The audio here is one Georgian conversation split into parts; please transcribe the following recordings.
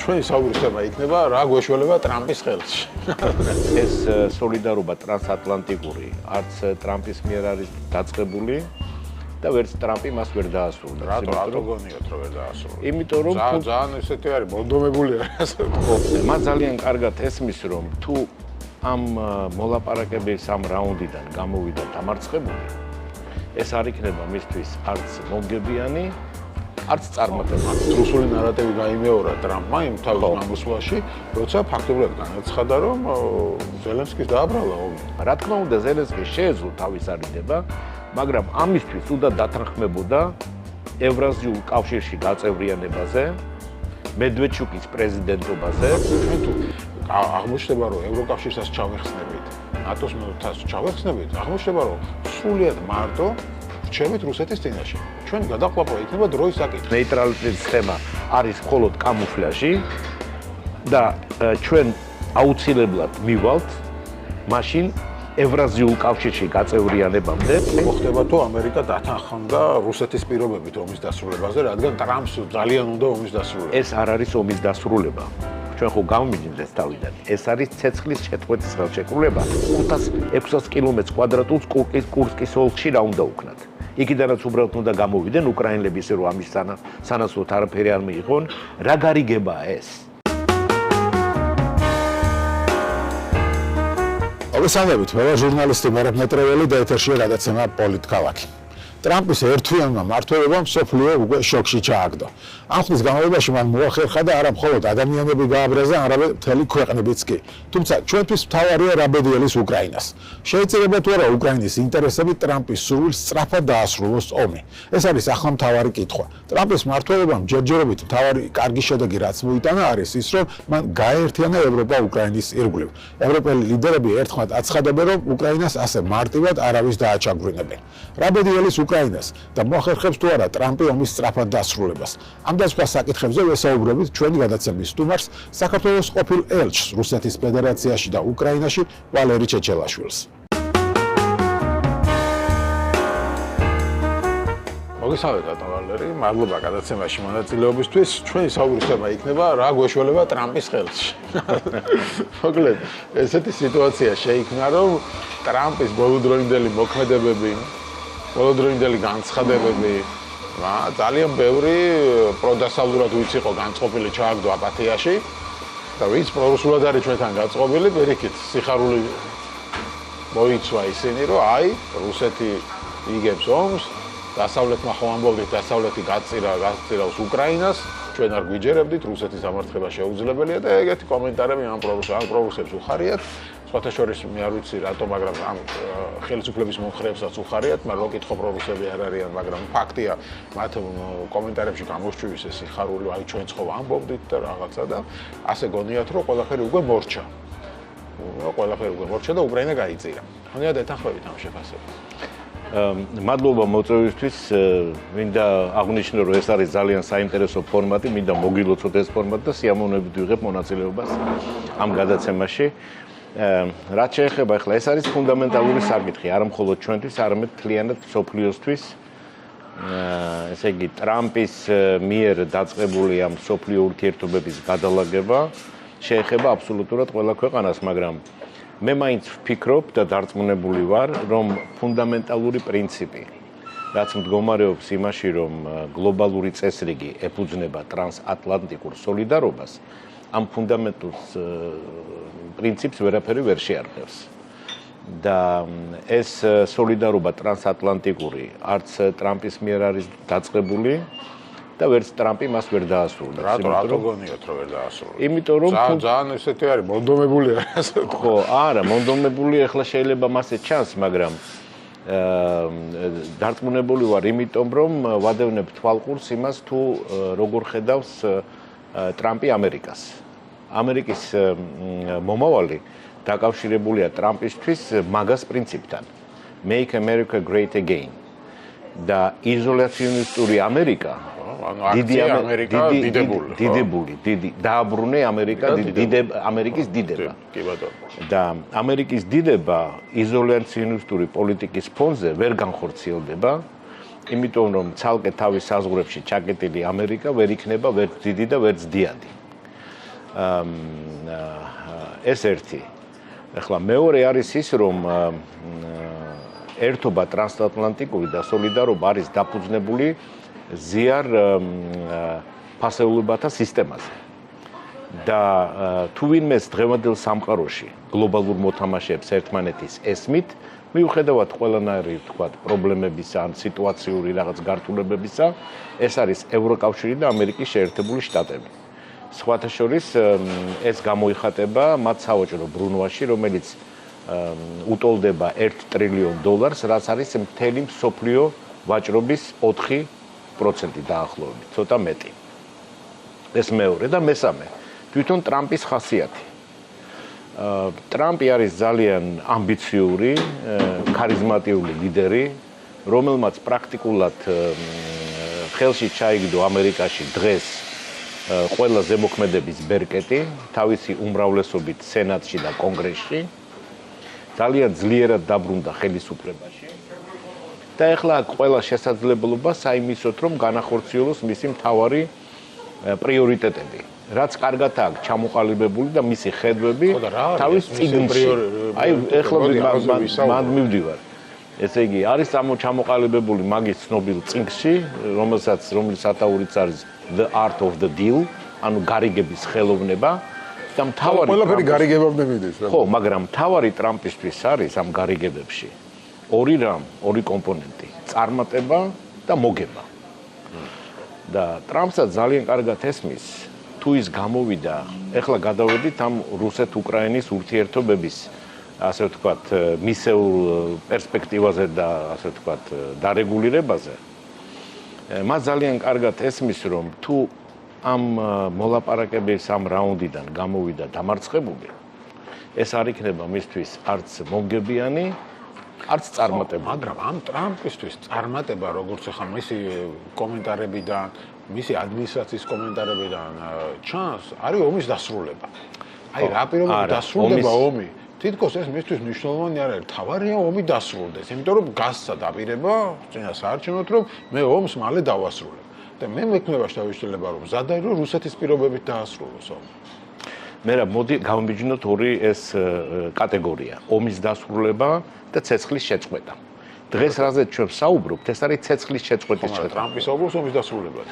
ჩვენი საუბრისება იქნება რა გვეშველება ტრამპის ხელში. ეს სოლიდარობა ტრანსატლანტიკური არც ტრამპის მიერ არის დაწყებული და ვერც ტრამპი მას ვერ დაასრულებს. რატო გონიოთ რომ ვერ დაასრულებს? იმიტომ რომ ძალიან ესეთი არის მოდომებული რა ასე ვთქვი. მას ძალიან კარგად ესმის რომ თუ ამ მოლაპარაკების ამ რაუნდიდან გამოვიდა დამარცხებული, ეს არ იქნება მისთვის არც მომგებიანი, არც წარმატება. რუსული ნარატივი გაიმეორა ტრამპმა იმ თავის გამოსვლაში, როცა ფაქტობრივად განაცხადა, რომ ზელენსკის დააბრალა ომი. რა თქმა უნდა, ზელენსკი შეეძლო თავის არიდება, მაგრამ ამისთვის უნდა დათანხმებოდა ევრაზიულ კავშირში გაწევრიანებაზე, მედვედჩუკის პრეზიდენტობაზე. ჩვენ თუ აღმოჩნდება, რომ ევროკავშირსაც ჩავეხსნებით, ნატოს ჩავეხსნებით, აღმოჩნდება, რომ სრულიად მარტო რჩებით რუსეთის წინაშე. ჩვენ გადაყლაპვა იქნება დროის საკითხი. ნეიტრალიტეტის სქემა არის მხოლოდ კამუფლაჟი და ჩვენ აუცილებლად მივალთ მაშინ ევრაზიულ კავშირში გაწევრიანებამდე. მოხდება თუ ამერიკა დათანხმდა რუსეთის პირობებით ომის დასრულებაზე, რადგან ტრამპს ძალიან უნდა ომის დასრულება. ეს არ არის ომის დასრულება. ჩვენ ხო გამომიჯნეთ თავიდან. ეს არის ცეცხლის შეწყვეტის ხელშეკრულება 500-600 კილომეტრ კვადრატულს კურსკის ოლქში რა უნდა უქნათ. იქიდანაც უბრალოდ უნდა გამოვიდნენ უკრაინელები, ისე რომ ამის სანაცვლოდ არაფერი არ მიიღონ. რა გარიგებაა ეს? მოგესალმებით, მე ვარ ჟურნალისტი მერაბ მეტრეველი და ეთერშია გადაცემა პოლიტქალაქი. ტრამპის ერთვიანმა მმართველობამ მსოფლიო უკვე შოკში ჩააგდო. ამ ხნის განმავლობაში მან მოახერხა და არა მხოლოდ ადამიანები გააბრაზა, არამედ მთელი ქვეყნებიც კი. თუმცა ჩვენთვის მთავარია რა ბედიელის უკრაინას. შეიძლება თუ არა უკრაინის ინტერესები ტრამპის სურვილს სწრაფად დაასრულოს ომი. ეს არის ახლა მთავარი კითხვა. ტრამპის მმართველობამ ჯერჯერობით მთავარი კარგი შედეგი რაც მოიტანა არის ის, რომ მან გააერთიანა ევროპა უკრაინის ირგვლივ. ევროპელი ლიდერები ერთხმად აცხადებენ, რომ უკრაინას ასე მარტივად არავის დააჩაგვრინებენ. რა ბედიელის უკრაინას და მოახერხებს თუ არა ტრამპი ომის სწრაფად დასრულებას. ამ და სხვა საკითხებზე ვესაუბრებით ჩვენი გადაცემის სტუმარს, საქართველოს ყოფილ ელჩს რუსეთის ფედერაციაში და უკრაინაში ვალერი ჩეჩელაშვილს. მოგესალმებით ბატონ ვალერი, მადლობა გადაცემაში მონაწილეობისთვის. ჩვენი საუბრისება იქნება რა გვეშველება ტრამპის ხელში. მოკლედ, ესეთი სიტუაცია შეიქმნა, რომ ტრამპის ბოლოდროინდელი მოქმედებები, ბოლოდროინდელი განცხადებები, ძალიან ბევრი პროდასავლურად ვინც იყო განწყობილი ჩააგდო აპათიაში და ვინც პრორუსულად არის ჩვენთან გაწყობილი, პირიქით სიხარული მოიცვა ისინი, რომ აი, რუსეთი იგებს ომს, დასავლეთმა ხომ ამბობდით, დასავლეთი გაწირავს უკრაინას, ჩვენ არ გვიჯერებდით, რუსეთის დამარცხება შეუძლებელია და ეგეთი კომენტარები ამ პრორუსებს უხარიათ. სხვათა შორის მე არ ვიცი რატო, მაგრამ ამ ხელისუფლების მომხრეებსაც უხარიათ, მაგრამ მოკითხო პრორუსები არ არიან, მაგრამ ფაქტია, მათ კომენტარებში გამოსჩვის ეს სიხარული, აი ჩვენც ხო ამბობდით და რაღაცა და ასე გონიათ, რომ ყველაფერი უკვე მორჩა. და უკრაინა გაიწირა. ხონიათ ეთანხმებით ამ შეფასებას. მადლობა მოწვევისთვის. მინდა აღვნიშნო, რომ ეს არის ძალიან საინტერესო ფორმატი, მინდა მოგილოცოთ ეს ფორმატი და სიამოვნებით ვიღებ მონაწილეობას ამ გადაცემაში. რაც შეეხება ახლა ეს არის ფუნდამენტალური საკითხი, არა მხოლოდ ჩვენთვის, არამედ მთლიანად მსოფლიოსთვის. ესე იგი, ტრამპის მიერ დაწყებული ამ მსოფლიო ურთიერთობების გადალაგება შეეხება აბსოლუტურად ყველა ქვეყანას, მაგრამ მე მაინც ვფიქრობ და დარწმუნებული ვარ, რომ ფუნდამენტალური პრინციპი, რაც მდგომარეობს იმაში, რომ გლობალური წესრიგი ეფუძნება ტრანსატლანტიკურ სოლიდარობას, ამ ფუნდამენტურ პრინციპს ვერაფერი ვერ შეარყევს. და ეს სოლიდარობა ტრანსატლანტიკური არც ტრამპის მიერ არის დაწყებული და ვერც ტრამპი მას ვერ დაასრულებს. რატო გონიოთ რომ ვერ დაასრულებს? იმიტომ რომ ძალიან ესეთი არის მონდომებული რა ასე ვთქვი. ხო, არა, მონდომებული ახლა შეიძლება მასე ჩანს, მაგრამ დარწმუნებული ვარ იმიტომ, რომ ვადევნებ თვალყურს იმას თუ როგორ ხედავს ტრამპი ამერიკას. ამერიკის მომავალი დაკავშირებულია ტრამპისთვის მაგას პრინციპთან. Make America Great Again. და იზოლაციონისტური ამერიკა დიდი დააბრუნე ამერიკის დიდება. კი ბატონო. და ამერიკის დიდება იზოლაციონისტური პოლიტიკის ფონზე ვერ განხორციელდება, იმიტომ რომ ცალკე თავის საზღვრებში ჩაკეტილი ამერიკა ვერ იქნება ვერც დიდი და ვერც დიადი. ეს ერთი. ახლა მეორე არის ის, რომ ერთობა ტრანსატლანტიკური და სოლიდარობა არის დაფუძნებული ზიარ ფასეულებათა სისტემაზე. და თუ ვინმეს დღევანდელ სამყაროში გლობალურ მოთამაშეებს ერთმანეთის ესმით, მიუხედავად ყველანაირი თქვათ პრობლემებისა ან სიტუაციური რაღაც გართულებებისა, ეს არის ევროკავშირი და ამერიკის შეერთებული შტატები. სხვათა შორის ეს გამოიხატება მათ სავაჭრო ბრუნვაში, რომელიც უტოლდება $1 ტრილიონ, რაც არის მთელი მსოფლიო ვაჭრობის 4% დაახლოებით, ცოტა მეტი. ეს მეორე და მესამე, თვითონ ტრამპის ხასიათი. ტრამპი არის ძალიან ამბიციური, ქარიზმატიული ლიდერი, რომელმაც პრაქტიკულად ხელში ჩაიგდო ამერიკაში დღეს ყველა ზემოქმედების ბერკეტი, თავისი უმრავლესობით სენატში და კონგრესში. ძალიან ძლიერად დაბრუნდა ხელისუფლებაში. და ეხლა ყველა შესაძლებლობა საიმისოთ, რომ განახორციელოს მისი მთავარი პრიორიტეტები. რაც კარგად აქვს ჩამოყალიბებული და მისი ხედვები თავის წიგნში. აი ეხლა მან მივდივარ. ესე იგი, არის ჩამოყალიბებული მაგის ცნობილ წიგნში, რომელიც სათაურიც არის The Art of the Deal, ანუ გარიგების ხელოვნება და მთავარი ყველაფერი გარიგებამდე მიდის. ხო, მაგრამ მთავარი ტრამპისთვის არის ამ გარიგებებში ორი კომპონენტი, წარმატება და მოგება. და ტრამპსაც ძალიან კარგად ესმის, თუ ის გამოვიდა, ეხლა გადავედით ამ რუსეთ-უკრაინის ურთიერთობების, ასე ვთქვათ, მისეულ პერსპექტივაზე და ასე ვთქვათ, დარეგულირებაზე. მას ძალიან კარგად ესმის, რომ თუ ამ მოლაპარაკების ამ რაუნდიდან გამოვიდა დამარცხებული, ეს არ იქნება მისთვის არც მომგებიანი, არც წარმატება. მაგრამ ამ ტრამპისთვის წარმატება, როგორც ახლა მისი კომენტარებიდან, მისი ადმინისტრაციის კომენტარებიდან ჩანს, არის ომის დასრულება. აი, რა პირობებით დასრულდება ომი? თითქოს ეს მისთვის მნიშვნელოვანი არ არის. თავარია ომი დასრულდეს, იმიტომ რომ გასცა დაპირება წინასაარჩევნოდ, რომ მე ომს მალე დავასრულებ. და მე მექნება შევიშლება, რომ ზადაი რომ რუსეთის პირობებით დაასრულოს ომი. მე რა მოდი გავამბიჯნოთ ორი ეს კატეგორია: ომის დასრულება და ცეცხლის შეწყვეტა. დღეს რაზეც ჩვენ ვსაუბრობთ, ეს არის ცეცხლის შეწყვეტის შეწყვეტა. ტრამპის ობოს ომის დასრულებად.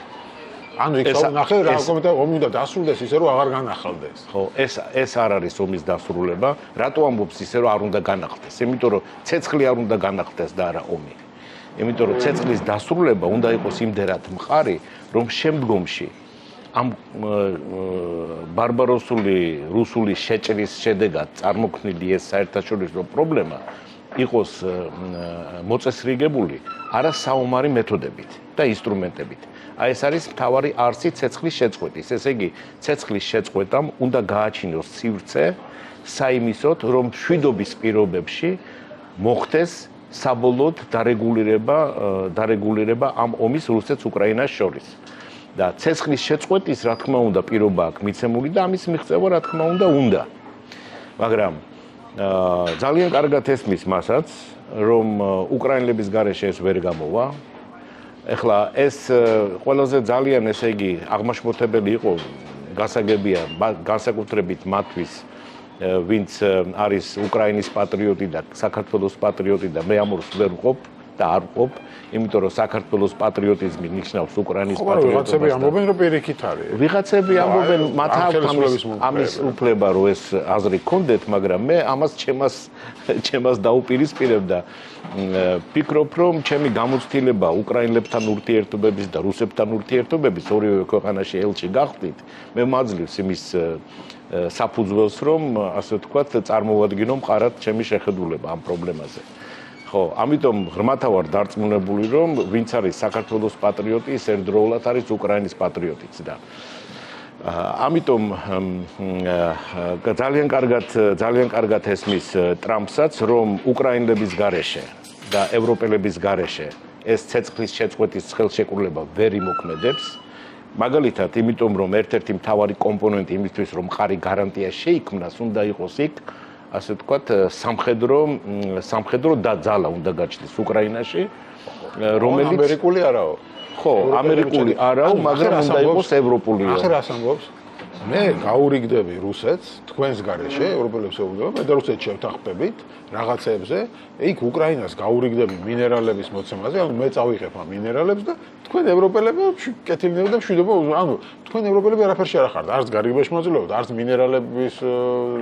ანუ იქ ნახე რა კომენტარი ომი უნდა დასრულდეს ისე რომ აღარ განახალდეს. ხო, ეს არ არის ომის დასრულება. რატო ამბობს ისე რომ არ უნდა განახლდეს? იმიტომ რომ ცეცხლი არ უნდა განახლდეს და არა ომი. იმიტომ რომ ცეცხლის დასრულება უნდა იყოს იმდენად მყარი, რომ შემდგომში ამ ბარბაროსული რუსული შეჭრის შედეგად წარმოქმნილი ეს საერთაშორისო პრობლემა იყოს მოწესრიგებული არასაომარი მეთოდებით და ინსტრუმენტებით. აი ეს არის მთავარი არსი ცეცხლის შეწყვეტის. ესე იგი, ცეცხლის შეწყვეტამ უნდა გააჩინოს სივრცე საიმისოდ, რომ მშვიდობის პირობებში მოხდეს საბოლოოდ დარეგულირება ამ ომის რუსეთს უკრაინას შორის. და ცეცხლის შეწყვეტის, რა თქმა უნდა, პირობა აქვს მიცემული და ამის მიღწევა, რა თქმა უნდა. მაგრამ ძალიან კარგად ესმის მასაც, რომ უკრაინელების გარეშე ეს ვერ გამოვა. ეხლა ეს ყველაზე ძალიან, ესე იგი, აღმაშფოთებელი იყო გასაგებია, განსაკუთრებით მათთვის, ვინც არის უკრაინის პატრიოტი და საქართველოს პატრიოტი და მე ამორს ვერ ვყოფ და არ ვყოფ, იმიტომ რომ საქართველოს პატრიოტიზმი ნიშნავს უკრაინის პატრიოტობას. ვიღაცები ამბობენ, რომ პირიქით არის. ვიღაცები ამბობენ, მათ აქვს ამის უფლება, რომ ეს აზრი გქონდეთ, მაგრამ მე ამას ჩემას დაუპირისპირებ და ვფიქრობ, რომ ჩემი გამოცდილება უკრაინელებთან ურთიერთობების და რუსებთან ურთიერთობების ორივე ქვეყანაში ელჩი გახდით, მე მაძლევს იმის საფუძველს, რომ ასე ვთქვათ, წარმოვადგინო მყარად ჩემი შეხედულება ამ პრობლემაზე. ხო, ამიტომ ღრმათა ვარ დარწმუნებული, რომ ვინც არის საქართველოს პატრიოტი, ის ერთდროულად არის უკრაინის პატრიოტიც და ამიტომ ძალიან კარგად ესმის ტრამპსაც, რომ უკრაინელების გარეშე და ევროპელების გარეშე ეს ცეცხლის შეწყვეტის ხელშეკრულება ვერ იმოქმედებს. მაგალითად, იმიტომ რომ ერთ-ერთი მთავარი კომპონენტი იმისთვის, რომ მყარი გარანტია შეიქმნას, უნდა იყოს იქ ასე ვთქვათ, სამხედრო დაძალა უნდა გაჩნდეს უკრაინაში, რომელიც ამერიკული არაო. ხო, ამერიკული არაო, მაგრამ უნდა იყოს ევროპული. ახლა რას ამბობს? მე გაურიგდები რუსეთს, თქვენს გარეშე, ევროპელებს ეუბნება, მე და რუსეთს შევთანხმდებით რაღაცებზე, იქ უკრაინას გაურიგდები მინერალების მოცემაზე, ანუ მე წავიღებ ამ მინერალებს და თქვენ ევროპელები კეთილნები და მშვიდობა, ანუ თქვენ ევროპელები არაფერში არ ხართ, არც გარიგებაში მოძლებთ, არც მინერალების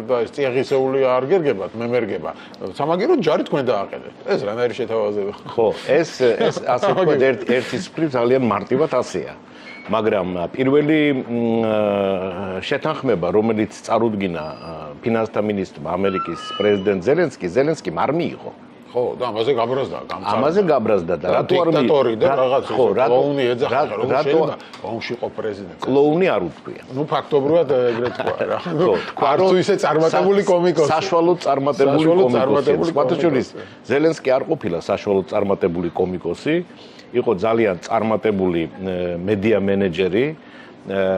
და ეს წიაღისეული არ გერგებათ, მე მერგება. სამაგიეროდ ჯარი თქვენ დააყენეთ. ეს რანაირი შეთავაზება. ხო, ეს ასე ვთქვათ, ერთი სფრით ძალიან მარტივად ასეა. მაგრამ პირველი შეთანხმება, რომელიც წარუდგინა ფინანსთა მინისტრმა ამერიკის პრეზიდენტ ზელენსკიმ არ მიიღო. ხო, და ამაზე გაბრაზდა, ამაზე გაბრაზდა და რატო არ დიქტატორი და რაღაც ხო, კლოუნი ეძახა, რომ შეიძლება ომში იყო პრეზიდენტი. კლოუნი არ უთქვია. ნუ ფაქტობრივად ეგრეთ თქვა რა. ხო, არ თუ ისე წარმატებული კომიკოსი. საშუალო წარმატებული კომიკოსი. სხვათა შორის ზელენსკი არ ყოფილა საშუალო წარმატებული კომიკოსი. იყო ძალიან წარმატებული მედია მენეჯერი,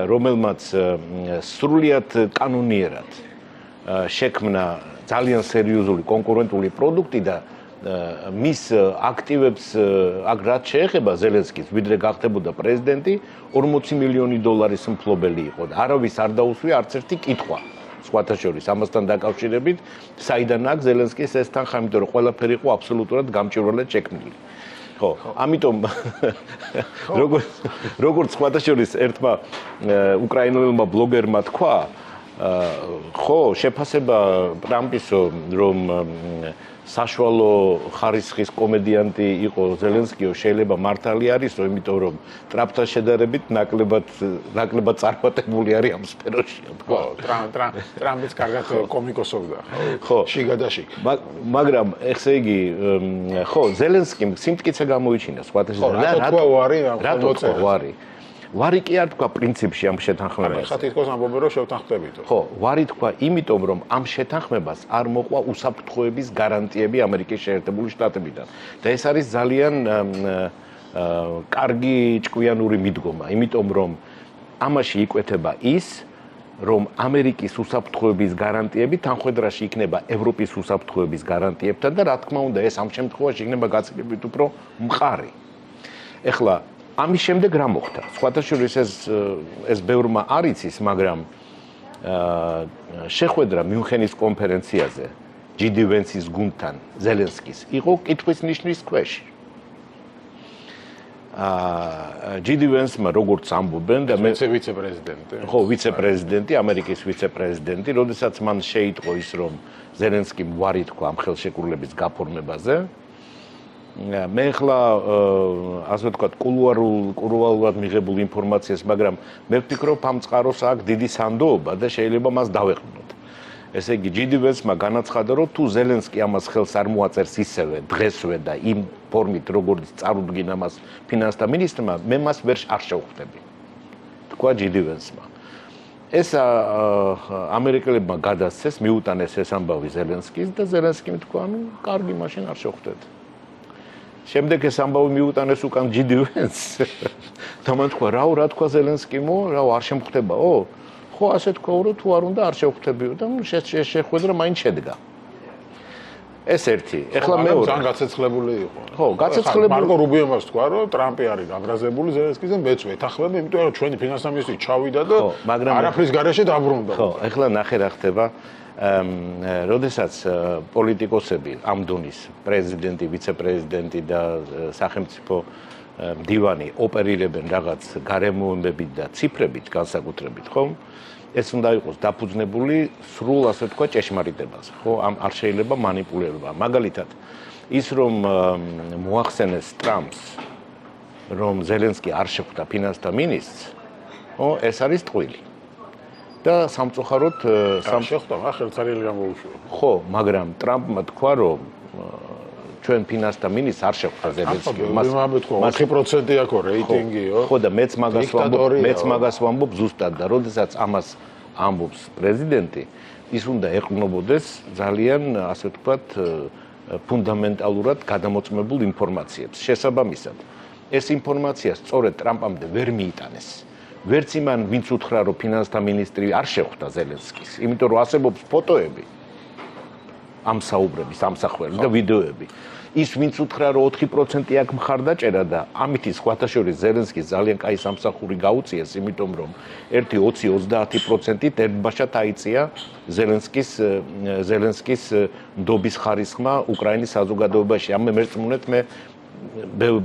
რომელმაც სრულიად კანონიერად შექმნა ძალიან სერიოზული კონკურენტული პროდუქტი და მის აქტივებს რაც შეეხება ზელენსკის, ვიდრე გახდებოდა პრეზიდენტი, 40 მილიონი დოლარის მფლობელი იყო და არავის არ დაუსვია არც ერთი კითხვა. სხვათა შორის ამასთან დაკავშირებით, საიდან აქვს ზელენსკის ეს თანხა, იმიტომ რომ ყველაფერი იყო აბსოლუტურად გამჭვირვალედ შექმნილი. ხო, ამიტომ როგორც სხვათა შორის ერთმა უკრაინულმა ბლოგერმა თქვა, ხო, შეფასება ტრამპისო, რომ საშუალო ხარისხის კომედიანტი იყო ზელენსკიო, შეიძლება მართალი არისო, იმიტომ რომ ტრამპთან შედარებით ნაკლებად წარმატებული არის ამ სფეროში. ხო, ტრამპიც კარგად კომიკოსობდა, ხო, შიგადაში. მაგრამ ესე იგი, ხო, ზელენსკიმ სიმტკიცე გამოიჩინა, სხვათა შორის. რატო თქვა ვარი? ვარი კი არ თქვა პრინციპში ამ შეთანხმებას. ხა თითქოს ამბობენ რომ შევთანხმდებითო. ხო, ვარი თქვა იმიტომ რომ ამ შეთანხმებას არ მოყვა უსაფრთხოების გარანტიები ამერიკის შეერთებული შტატებიდან. და ეს არის ძალიან კარგი ჭკვიანური მიდგომა, იმიტომ რომ ამაში იკვეთება ის, რომ ამერიკის უსაფრთხოების გარანტიები თანხვედრაში იქნება ევროპის უსაფრთხოების გარანტიებთან და რა თქმა უნდა ეს ამ შემთხვევაში იქნება გაცილებით უფრო მყარი. ეხლა ამის შემდეგ რა მოხდა? სხვათა შორის ეს ბევრმა არ იცის, მაგრამ შეხვედრა მიუნხენის კონფერენციაზე ჯი დი ვენსის გუნდთან ზელენსკის იყო კითხვის ნიშნის ქვეშ. ჯი დი ვენსმა როგორც ამბობენ და მე ვიცე-პრეზიდენტი. ხო, ვიცე-პრეზიდენტი, ამერიკის ვიცე-პრეზიდენტი, როდესაც მან შეიტყო ის, რომ ზელენსკიმ ვარი თქვა ამ ხელშეკრულების გაფორმებაზე. მე ახლა ასე ვთქვათ, კულუარულად მიღებულ ინფორმაციას, მაგრამ მე ვფიქრობ, ამ წყაროს აქვს დიდი სანდოობა და შეიძლება მას დავეყვნოთ. ესე იგი, ჯი დი ვენსმა განაცხადა, რომ თუ ზელენსკი ამას ხელს არ მოაწერს ისევე დღესვე და იმ ფორმით, როგორც წარუდგინა მას ფინანსთა მინისტრმა, მე მას ვერ არ შევხვდები. თქვა ჯი დი ვენსმა. ეს ამერიკელებმა გადასცეს, მიუტანეს ეს ამბავი ზელენსკის და ზელენსკიმ თქვა, ნუ კარგი, მაშინ არ შევხვდეთ. შემდეგ ეს ამბავი მიუტანეს უკან ჯი დი ვენსს. და მან თქვა, რა თქვა ზელენსკიმო, არ შემხვდებაო? ხო, ასე თქვა, რომ თუ არ უნდა არ შევხვდებიო და შეხვედრა მაინც შედგა. ეს ერთი. ეხლა მეორე. ძალიან გაცეცხლებული იყო. ხო, გაცეცხლებული. მარკო რუბიომას თქვა, რომ ტრამპი არის გაბრაზებული ზელენსკიზე, მეც ვეთანხმები, იმიტომ რომ ჩვენი ფინანსთა მინისტრი ჩავიდა და არაფრის გარეშე დაბრუნდა. ხო, ეხლა ნახე რა ხდება. როდესაც პოლიტიკოსები ამ დონის პრეზიდენტი, ვიცე-პრეზიდენტი და სახელმწიფო მდივანი ოპერირებენ რაღაც გარემოებებით და ციფრებით განსაკუთრებით, ხო? ეს უნდა იყოს დაფუძნებული სრულ, ასე ვთქვათ, ჭეშმარიტებაზე, ხო? არ შეიძლება მანიპულირება. მაგალითად, ის რომ მოახსენეს ტრამპს, რომ ზელენსკი არ შეხვდა ფინანსთა მინისტრს, ხო, ეს არის ტყუილი. და სამწუხაროდ შეხვდა, ხელსარიელი გამოუშვა. ხო, მაგრამ ტრამპმა თქვა, რომ ჩვენ ფინანსთა მინისტრს არ შეხვდა ზელენსკი. მას 4% აქ რეიტინგიო. ხო და მეც მაგას ვამბობ ზუსტად და როდესაც ამას ამბობს პრეზიდენტი, ის უნდა ეყრდნობოდეს ძალიან, ასე ვთქვათ, ფუნდამენტალურად გადამოწმებულ ინფორმაციებს. შესაბამისად, ეს ინფორმაცია სწორედ ტრამპამდე ვერ მიიტანეს. ვერც იმან, ვინც უთხრა, რომ ფინანსთა მინისტრი არ შეხვდა ზელენსკის, იმიტომ რომ არსებობს ფოტოები ამ საუბრების, ამსახველი და ვიდეოები. ის ვინც უთხრა რომ 4% აქვს მხარდაჭერა და ამით ის სხვათაშორის ზელენსკის ძალიან კაი სამსახური გაუწიეს, იმიტომ რომ 1-20-30%-ით ერთბაშად აიწია ზელენსკის ნდობის ხარისხმა უკრაინის საზოგადოებაში. ამ მერწმუნეთ მე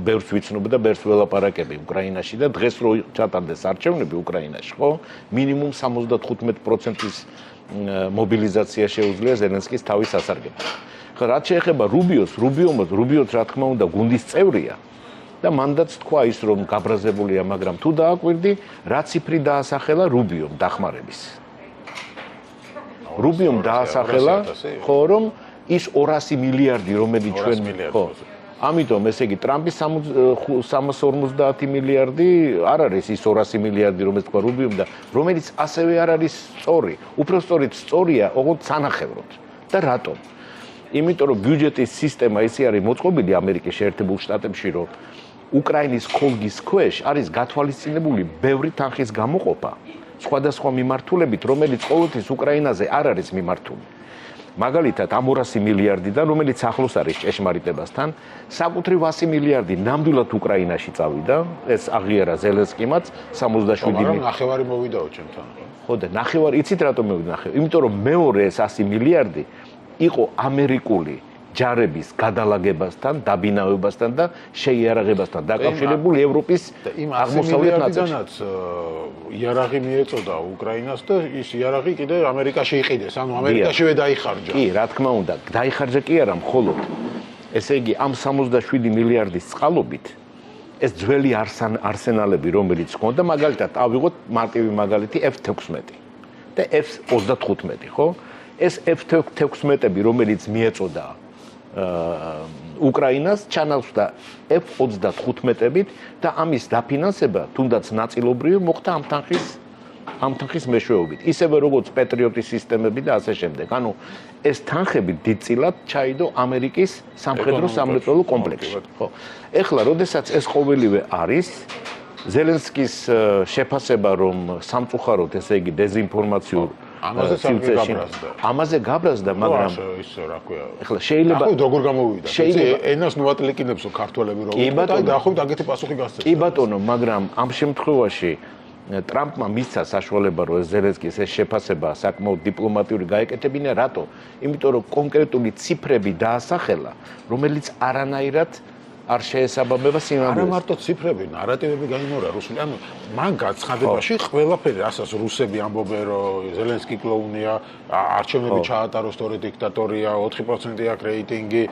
ბევრს ვიცნობ და ბევრს ველაპარაკები უკრაინაში და დღეს რო ჩატარდეს არჩევნები უკრაინაში, ხო? მინიმუმ 75%-ის მობილიზაცია შეუძლია ზელენსკის თავის სასარგებლოდ. რაც შეეხება რუბიოს რა თქმა უნდა გუნდის წევრია და მანდაც თქვა ის რომ გაბრაზებულია, მაგრამ თუ დააკვირდი, რა ციფრი დაასახელა რუბიომ დახმარების. რუბიომ დაასახელა, ხო, რომ ის 200 მილიარდი რომელიც ჩვენ ხო. ამიტომ ესე იგი ტრამპის 350 მილიარდი არ არის ის 200 მილიარდი რომელიც თქვა რუბიომ და რომელიც ასევე არ არის სწორი. უფრო სწორედ სწორია ოღონდ სანახევროდ. და რატომ? იმიტომ რომ ბიუჯეტის სისტემა ისე არის მოწყობილი ამერიკის შეერთებულ შტატებში, რომ უკრაინის ხოლგის ქვეშ არის გათვალისწინებული ბევრი თანხის გამოყოფა სხვადასხვა მიმართულებით, რომელიც ყოველთვის უკრაინაზე არ არის მიმართული. მაგალითად, ამ 200 მილიარდიდან, რომელიც ახლოს არის ჭეშმარიტებასთან, საკუთრივ 100 მილიარდი ნამდვილად უკრაინაში წავიდა, ეს აღიარა ზელენსკიმაც 67 მაგრამ ნახევარი მოვიდაო ჩემთან. ხო და ნახევარი, იცით რატომ მოვიდა ნახევარი? იმიტომ რომ მეორე ეს 100 მილიარდი იყო ამერიკული ჯარების გადალაგებასთან, დაბინავებასთან და შეიარაღებასთან დაკავშირებული ევროპის აღმოსავლეთ ნაწილშიც. იარაღი მიეწოდა უკრაინას და ის იარაღი კიდე ამერიკაში იყიდეს, ანუ ამერიკაშივე დაიხარჯა. კი, რა თქმა უნდა, დაიხარჯა კი არა მხოლოდ. ესე იგი, ამ 67 მილიარდის წყალობით ეს ძველი არსენალები, რომელიც ჰქონდა, მაგალითად, ავიღოთ მარტივი მაგალითი F-16 და F-35, ხო? ეს F-16-ები, რომელიც მიეწოდა უკრაინას ჩანაცვლა F-35-ებით და ამის დაფინანსება თუნდაც ნაწილობრივ მოხდა ამ თანხის მეშვეობით. ისევე როგორც პეტრიოტის სისტემები და ასე შემდეგ. ანუ ეს თანხები დიდწილად ჩაიდო ამერიკის სამხედრო-სამრეწველო კომპლექსში. ხო. ეხლა, როდესაც ეს ყოველივე არის, ზელენსკის შეფასება, რომ სამწუხაროდ, ესე იგი, დეზინფორმაციურ ამაზე გაბრაზდა, მაგრამ ის რა ქვია. ეხლა შეიძლება როგორ გამოვიდა? ენას ნუატლიკინებსო ქართველები როგორ და დაახლოებით აგეთი პასუხი გასცეს. კი ბატონო, მაგრამ ამ შემთხვევაში ტრამპმა მისცა საშუალება, რომ ზელენსკის ეს შეფასება საკმაოდ დიპლომატიური გაეკეთებინა, რატო? იმიტომ რომ კონკრეტული ციფრები დაასახელა, რომელიც არანაირად არ შეესაბამება სიმართლეს. არა მარტო ციფრები, ნარატივები გაიმორა რუსული. ანუ მან გაცხადებაში ყველაფერი, რასაც რუსები ამბობენ, რომ ზელენსკი კლოუნია, არჩევნები ჩაატარო სწორი დიქტატორია, 4% აქვს რეიტინგი,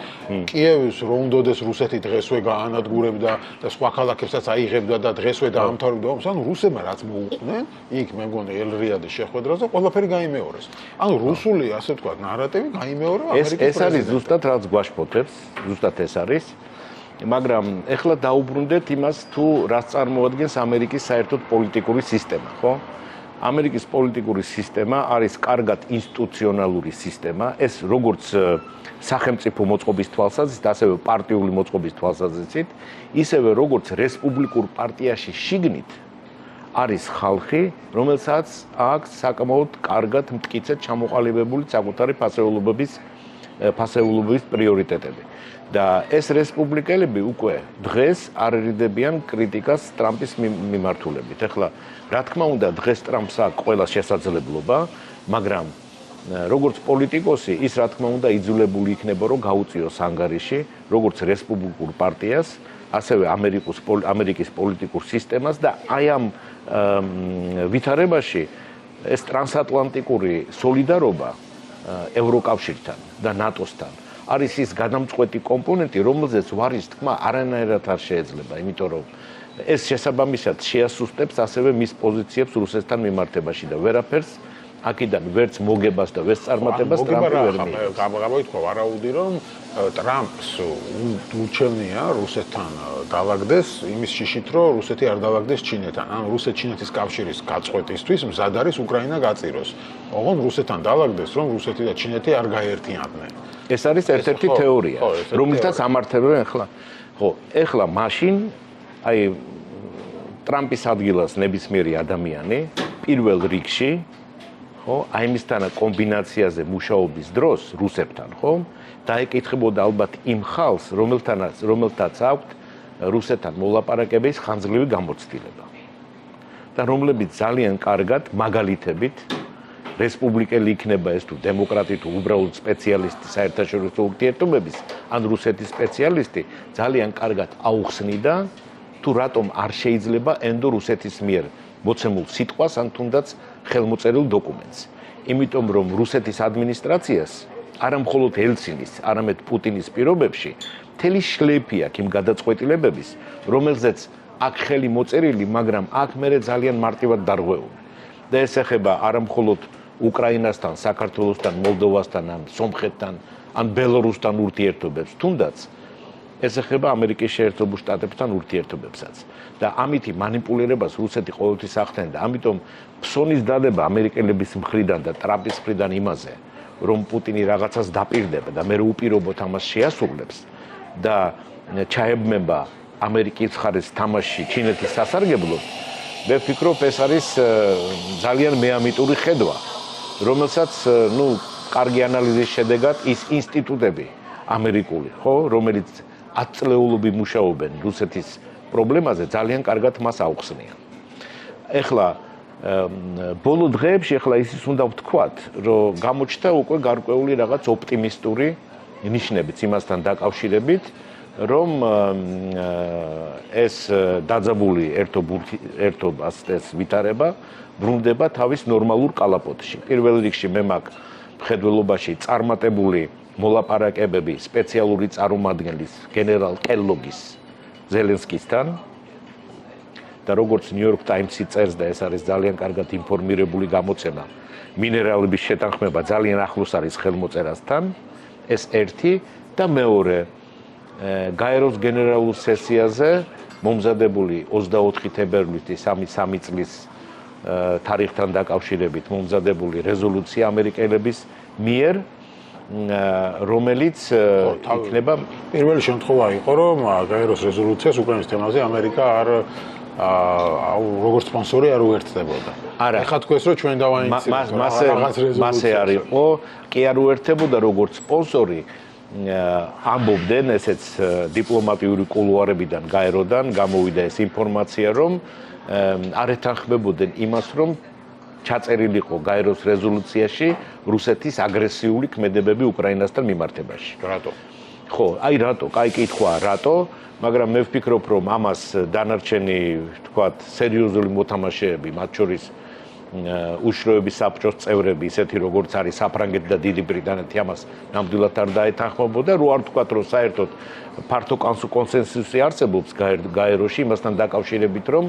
კიევის რომ უნდადეს რუსეთი დღესვე გაანადგურებდა და სხვა ქალაქებსაც აიღებდა და დღესვე დაამთავრებდა ომს. ანუ რუსებმა რაც მოუყვნენ, იქ მე მგონი ელ-რიადის შეხვედრაზე ყველაფერი გაიმეორეს. ანუ რუსული, ასე ვთქვათ, ნარატივი გაიმეორა ამერიკის ეს არის ზუსტად რაც გვაშფოთებს, ზუსტად ეს არის. მაგრამ ეხლა დაუბრუნდეთ იმას, თუ რაც წარმოადგენს ამერიკის საერთოდ პოლიტიკური სისტემა, ხო? ამერიკის პოლიტიკური სისტემა არის კარგად ინსტიტუციონალური სისტემა, ეს როგორც სახელმწიფო მოწყობის თვალსაზრისით, ასევე პარტიული მოწყობის თვალსაზრისით, ისევე როგორც რესპუბლიკურ პარტიაში შიგნით არის ხალხი, რომელსაც აქვს საკმაოდ კარგად მტკიცედ ჩამოყალიბებული საკუთარი ფასეულობების პრიორიტეტები. და ეს რესპუბლიკელები უკვე დღეს არ ერიდებიან კრიტიკას ტრამპის მიმართულებით. ეხლა, რა თქმა უნდა, დღეს ტრამპს აქვს ყველა შესაძლებლობა, მაგრამ როგორც პოლიტიკოსი, ის რა თქმა უნდა იძულებული იქნება, რომ გაუწიოს ანგარიში, როგორც რესპუბლიკურ პარტიას, ასევე ამერიკის პოლიტიკურ სისტემას და აი ამ ვითარებაში ეს ტრანსატლანტიკური სოლიდარობა ევროკავშირთან და ნატოსთან არის ის გადამწყვეტი კომპონენტი, რომელზეც ვარის თქმა არანაირად არ შეიძლება, იმიტომ რომ ეს შესაბამისად შეასუსტებს ასევე მის პოზიციებს რუსეთთან მიმართებაში და ვერაფერს აქედან ვერც მოგებას და ვერც წარმატებას ტრამპი ვერ მიიღებს. გამოითქვა ვარაუდი, რომ ტრამპს ურჩევნია რუსეთთან დავაგდეს იმის შიშით, რომ რუსეთი არ დავაგდეს ჩინეთთან. ანუ რუსეთ-ჩინეთის კავშირის გაწყვეტისთვის მზად არის უკრაინა გაწიროს. ოღონდ რუსეთთან დავაგდეს, რომ რუსეთი და ჩინეთი არ გაერთიანდნენ. ეს არის ერთ-ერთი თეორია, რომელთაც ამართებენ ახლა. ხო, ეხლა მაშინ აი ტრამპის ადგილას ნებისმიერი ადამიანი პირველ რიგში ხო, აი მისთან კომბინაციაზე მუშაობის დროს რუსებთან, ხო? დაეკითხებოდა ალბათ იმ ხალხს, რომელთაც აქვთ რუსეთთან მოლაპარაკების ხანძლივი გამოცდილება და რომლებიც ძალიან კარგად მაგალითებით რესპუბლიკელი იქნება ეს თუ დემოკრატი თუ უბრალოდ სპეციალისტი საერთაშორისო ურთიერთობების ან რუსეთის სპეციალისტი ძალიან კარგად აუხსნიდა თუ რატომ არ შეიძლება ენდო რუსეთის მიერ მოცემულ სიტყვას ან თუნდაც ხელმოწერილ დოკუმენტს. იმიტომ რომ რუსეთის ადმინისტრაციას არა მხოლოდ ელცინის, არამედ პუტინის პირობებში მთელი შლეიფი აქვს იმ გადაწყვეტილებების, რომელზეც აქ ხელი მოწერილი, მაგრამ აქ მერე ძალიან მარტივად დარღვეული. და ეს ეხება არა მხოლოდ უკრაინასთან, საქართველოსთან, მოლდოვასთან, ან სომხეთთან, ან ბელორუსთან ურთიერთობებს, თუნდაც ეს ეხება ამერიკის შეერთებულ შტატებთან ურთიერთობებსაც. და ამითი манипуლირებას რუსეთი ყოველთვის ახდენდა. ამიტომ ფსონის დადება ამერიკელების მხრიდან და ტრამპის მხრიდან იმაზე, რომ პუტინი რაღაცას დაპირდება და მე უპირობოდ ამას შეასრულებს და ჩაებმება ამერიკის მხარეს თამაში ჩინეთის სასარგებლოდ, მე ვფიქრობ ეს არის ძალიან მეამიტური ხედვა, რომელსაც კარგი ანალიზის შედეგად ის ინსტიტუტები ამერიკული, რომელიც 10 წლეულობი მუშაობენ რუსეთის პრობლემაზე, ძალიან კარგად მას აუხსნიან. ეხლა ბოლო დღეებში ისიც უნდა ვთქვათ, რომ გამოჩნდა უკვე გარკვეული რაღაც ოპტიმისტური ნიშნებიც იმასთან დაკავშირებით, რომ ეს დაძაბული ერთობას ეს ვითარება ბრუნდება თავის ნორმალურ კალაპოტში. პირველ რიგში მე მაქვს მხედველობაში წარმატებული მოლაპარაკებები სპეციალური წარმომადგენლის გენერალ კელოგის ზელენსკისთან და როგორც New York Times-ი წერს და ეს არის ძალიან კარგად ინფორმირებული გამოცემა, მინერალების შეთანხმება ძალიან ახლოს არის ხელმოწერასთან, ეს ერთი და მეორე გაეროს გენერალურ სესიაზე მომზადებული 24 თებერვლის 3 წლის თარიღთან დაკავშირებით მომზადებული რეზოლუცია ამერიკელების მიერ, რომელიც იქნება პირველი შემთხვევა იყო, რომ გაეროს რეზოლუციას უკრაინის თემაზე ამერიკა არ როგორც სპონსორი არ უერთდებოდა. არა, ეხლა თქვენს რომ ჩვენ დავაინიცირებთ რაღაც რეზოლუციას. მასე არ იყო, კი არ უერთდებოდა როგორც სპონსორი. ამბობდნენ ესეც დიპლომატიური კულუარებიდან გაეროდან გამოვიდა ეს ინფორმაცია, რომ არ ეთანხმებოდნენ იმას, რომ ჩაწერილი იყო გაეროს რეზოლუციაში რუსეთის აგრესიული ქმედებები უკრაინასთან მიმართებაში. რატო? ხო, აი რატო? კაი კითხვაა, რატო? მაგრამ მე ვფიქრობ, რომ ამას დანარჩენი, ვთქვათ, სერიოზული მოთამაშეები, მათ შორის უშროების საბჭოს წევრები, ისეთი როგორც არის საფრანგეთი და დიდი ბრიტანეთი, ამას ნამდვილად არ დაეთანხმებოდა, რო არ ვთქვათ, რომ საერთოდ ფართო კონსენსუსი არსებობს გაეროში იმასთან დაკავშირებით, რომ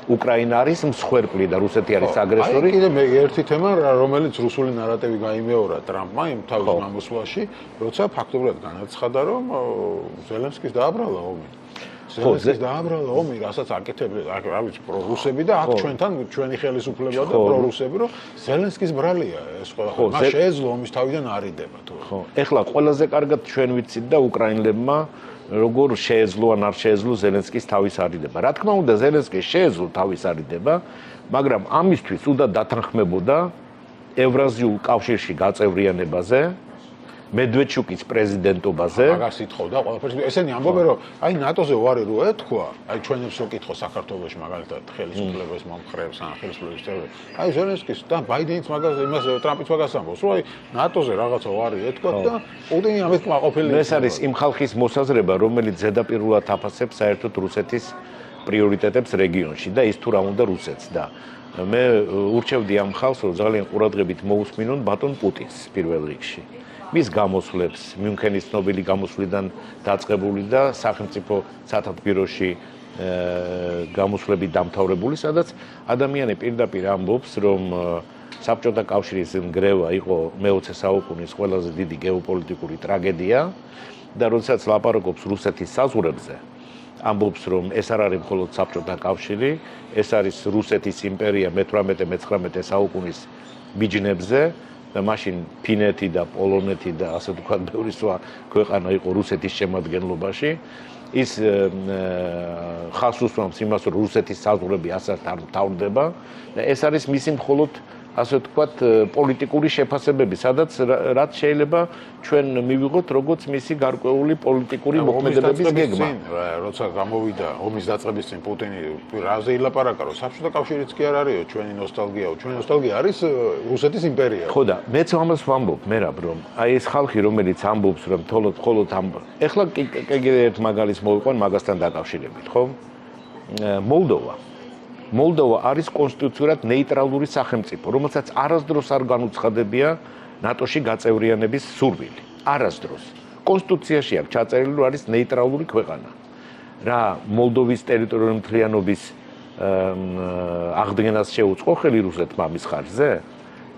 უკრაინა არის მსხვერპლი და რუსეთი არის აგრესორი. აი კიდე ერთი თემა, რომელიც რუსული ნარატივი გაიმეორა ტრამპმა იმ თავის გამოსვლაში, როცა ფაქტობრივად განაცხადა, რომ ზელენსკის დააბრალა ომი. ზელენსკის დააბრალა ომი, რასაც აკეთებდნენ, რა ვიცი, პრორუსები და აქ ჩვენთან ჩვენი ხელისუფლება და პრორუსები, რომ ზელენსკის ბრალია ეს ყველაფერი. მას შეეძლო ომის თავიდან არიდება თუ. ხო, ეხლა ყველაზე კარგად ჩვენ ვიცით და უკრაინელებმა როგორ შეეძლო ან არ შეეძლო ზელენსკის თავის არიდება. რა თქმა უნდა, ზელენსკის შეეძლო თავის არიდება, მაგრამ ამისთვის უნდა დათანხმებოდა ევრაზიულ კავშირში გაწევრიანებაზე, მედვედჩუკის პრეზიდენტობაზე. მაგას ითხოვდა ყველაფერს. ესენი ამბობენ, რომ აი ნატოზე უარი რო ეთქვა, აი ჩვენებს რო კითხო საქართველოში მაგალითად ხელისუფლების მომხრეებს ან ხელისუფლების წევრებს. აი ზელენსკის და ბაიდენის მაგას იმას ტრამპის მაგას ამბობს, რომ აი ნატოზე რაღაცა უარი ეთქვა და პუტინი ამით კმაყოფილი. ეს არის იმ ხალხის მოსაზრება, რომელიც ზედაპირულად აფასებს საერთოდ რუსეთის პრიორიტეტებს რეგიონში და ის თუ რა უნდა რუსეთს და მე ურჩევდი ამ ხალხს, რომ ძალიან ყურადღებით მოусმინონ ბატონ პუტინს პირველ რიგში. მის გამოსვლებს, მიუნხენის ცნობილი გამოსვლიდან დაწყებული და სახელმწიფო სათათბიროში გამოსვლები დამთავრებული, სადაც ადამიანი პირდაპირ ამბობს, რომ საბჭოთა კავშირის ნგრევა იყო მე-20 საუკუნის ყველაზე დიდი გეოპოლიტიკური ტრაგედია და როდესაც ლაპარაკობს რუსეთის საზღვრებზე, ამბობს, რომ ეს არ არის მხოლოდ საბჭოთა კავშირი, ეს არის რუსეთის იმპერია მე-18-19 საუკუნის მიჯნებზე და მაშინ ფინეთი და პოლონეთი და ასე ვთქვათ, ბევრი სხვა ქვეყანა იყო რუსეთის შემადგენლობაში. ის ხალხს უსვამს იმას, რომ რუსეთის საზღვრები ასართ არ მთავრდება და ეს არის მისი მხოლოდ ასე ვთქვათ, პოლიტიკური შეფასებები, სადაც რაც შეიძლება ჩვენ მივიღოთ როგორც მისი გარკვეული პოლიტიკური მოქმედებების გეგმა. როცა გამოვიდა ომის დაწყების წინ პუტინი რაზე ილაპარაკა, რომ საბჭოთა კავშირიც კი არ არისო, ჩვენი ნოსტალგიაო, ჩვენი ნოსტალგია არის რუსეთის იმპერია. ხო და მეც ამას ვამბობ, მერაბ რომ აი ეს ხალხი რომელიც ამბობს რომ მხოლოდ ეხლა კიდევ ერთ მაგალითს მოვიყვან მაგასთან დაკავშირებით, ხო? მოლდოვა არის კონსტიტუციურად ნეიტრალური სახელმწიფო, რომელსაც არასდროს არ განუცხადებია ნატოში გაწევრიანების სურვილი. არასდროს. კონსტიტუციაში აქვს ჩაწერილი, რომ არის ნეიტრალური ქვეყანა. რა მოლდოვის ტერიტორიული მთლიანობის აღდგენას შეუწყო ხელი რუსეთმა ამის ხარჯზე?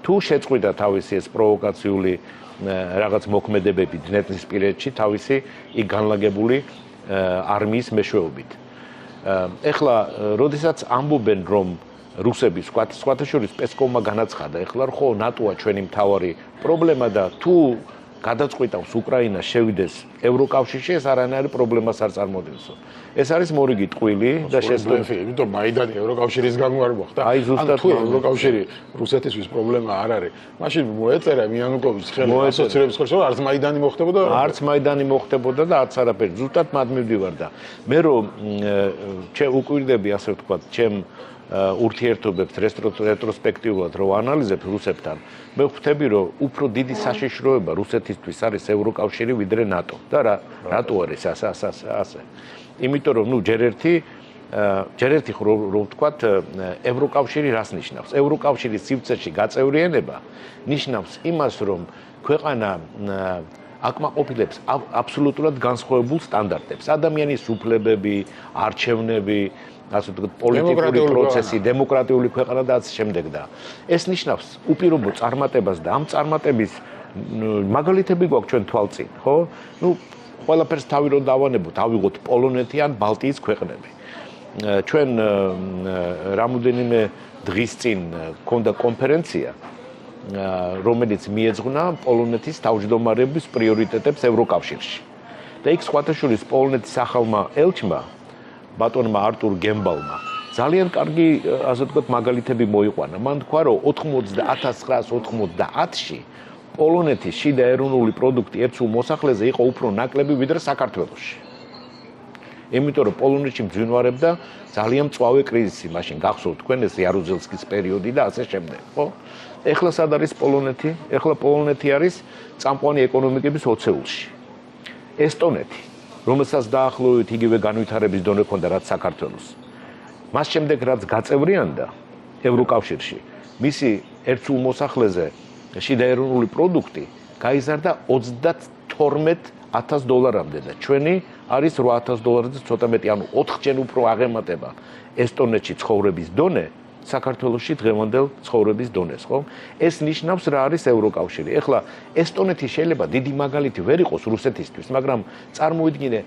თუ შეწყვიტა თავისი ეს პროვოკაციული რაღაც მოქმედებები დნეპრისპირეთში თავისი იქ განლაგებული არმიის მეშვეობით. ეხლა, როდესაც ამბობენ, რომ რუსები სხვათა შორის პესკოვმა განაცხადა, ეხლა ხო ნატოა ჩვენი მთავარი პრობლემა და თუ გადაწყვიტავს უკრაინა შევიდეს ევროკავშირში, ეს არანაირი პრობლემას არ წარმოადგენსო. ეს არის მორიგი ტყვილი და შესაძლოა, იმიტომ მაიდანი ევროკავშირის გამო არ მოხდა. აი ზუსტად თუ ევროკავშირი რუსეთისთვის პრობლემა არ არის, მაშინ მოეწერა მიანუკოვის ხელი ასოცირების ხელში, რომ არც მაიდანი მოხდებოდა, და არც არაფერი. ზუსტად მათ მივდივარ და მე რომ უკვირდები, ასე ვთქვათ, ჩემ ურთიერთობებს რეტროსპექტიულად რო ანალიზებ რუსებთან, მე ვხვდები, რომ უფრო დიდი საშიშროება რუსეთისთვის არის ევროკავშირი ვიდრე ნატო. და რატო არის ასე? იმიტომ რომ ჯერ ერთი რო ვთქვათ, ევროკავშირი რას ნიშნავს? ევროკავშირის სივრცეში გაწევრიანება ნიშნავს იმას, რომ ქვეყანა აკმაყოფილებს აბსოლუტურად განსხვავებულ სტანდარტებს. ადამიანის უფლებები, არჩევნები, ასე ვთქვათ, პოლიტიკური პროცესი, დემოკრატიული ქვეყანა და ასე შემდეგ და ეს ნიშნავს უპირობო წარმატებას და ამ წარმატების მაგალითები გვაქვს ჩვენ თვალწინ, ხო? ყველაფერს თავი რო დავანებოთ, ავიღოთ პოლონეთი ან ბალტიის ქვეყნები. ჩვენ რამოდენიმე დღის წინ ქონდა კონფერენცია, რომელიც მიეძღვნა პოლონეთის თავმჯდომარეობის პრიორიტეტებს ევროკავშირში. და იქ სხვათა შორის პოლონეთის ახალმა ელჩმა ბატონმა არტურ გემბალმა ძალიან კარგი, ასე ვთქვათ, მაგალითები მოიყვანა. მან თქვა, რომ 1990-ში პოლონეთის შიდა ეროვნული პროდუქტი ერთ სულ მოსახლეზე იყო უფრო ნაკლები ვიდრე საქართველოში. იმიტომ რომ პოლონეთში მძვინვარებდა ძალიან მწვავე კრიზისი, მაშინ გახსოვთ თქვენ ეს იარუზელსკის პერიოდი და ასე შემდეგ, ხო? ეხლა სად არის პოლონეთი? ეხლა პოლონეთი არის წამყვანი ეკონომიკების ოცეულში. ესტონეთი, რომელსაც დაახლოებით იგივე განვითარების დონე ჰქონდა რაც საქართველოს. მას შემდეგ რაც გაწევრიანდა ევროკავშირში, მისი ერთ სულ მოსახლეზე შიდა ეროვნული პროდუქტი გაიზარდა $32,000-მდე და ჩვენი არის $8,000-ზე ცოტა მეტი, ანუ 4-ჯერ უფრო აღემატება ესტონეთში ცხოვრების დონე საქართველოში დღევანდელ ცხოვრების დონეს, ხო? ეს ნიშნავს რა არის ევროკავშირი. ეხლა ესტონეთი შეიძლება დიდი მაგალითი ვერ იყოს რუსეთისთვის, მაგრამ წარმოიდგინე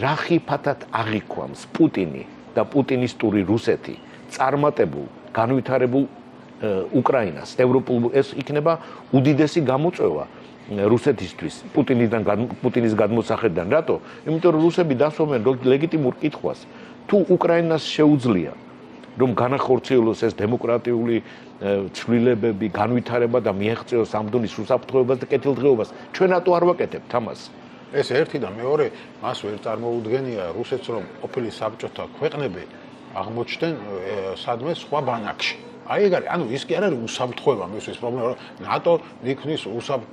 რა ხიფათად აღიქვამს პუტინი და პუტინისტური რუსეთი წარმატებულ, განვითარებულ უკრაინას. ეს იქნება უდიდესი გამოწვევა რუსეთისთვის პუტინის გადმოსახედიდან. რატო? იმიტომ რომ რუსები დასვამენ ლეგიტიმურ კითხვას, თუ უკრაინას შეუძლია რომ განახორციელოს ეს დემოკრატიული ცვლილებები, განვითარება და მიაღწიოს ამ დონის უსაფრთხოებას და კეთილდღეობას, ჩვენ რატო არ ვაკეთებთ ამას? ეს ერთი და მეორე, მას ვერ წარმოუდგენია რუსეთს, რომ ყოფილი საბჭოთა ქვეყნები აღმოჩნდნენ სადმე სხვა ბანაკში. აი ეგ არის, ანუ ის კი არ არის უსაფრთხოება, მისთვის პრობლემა, რომ ნატო იქნის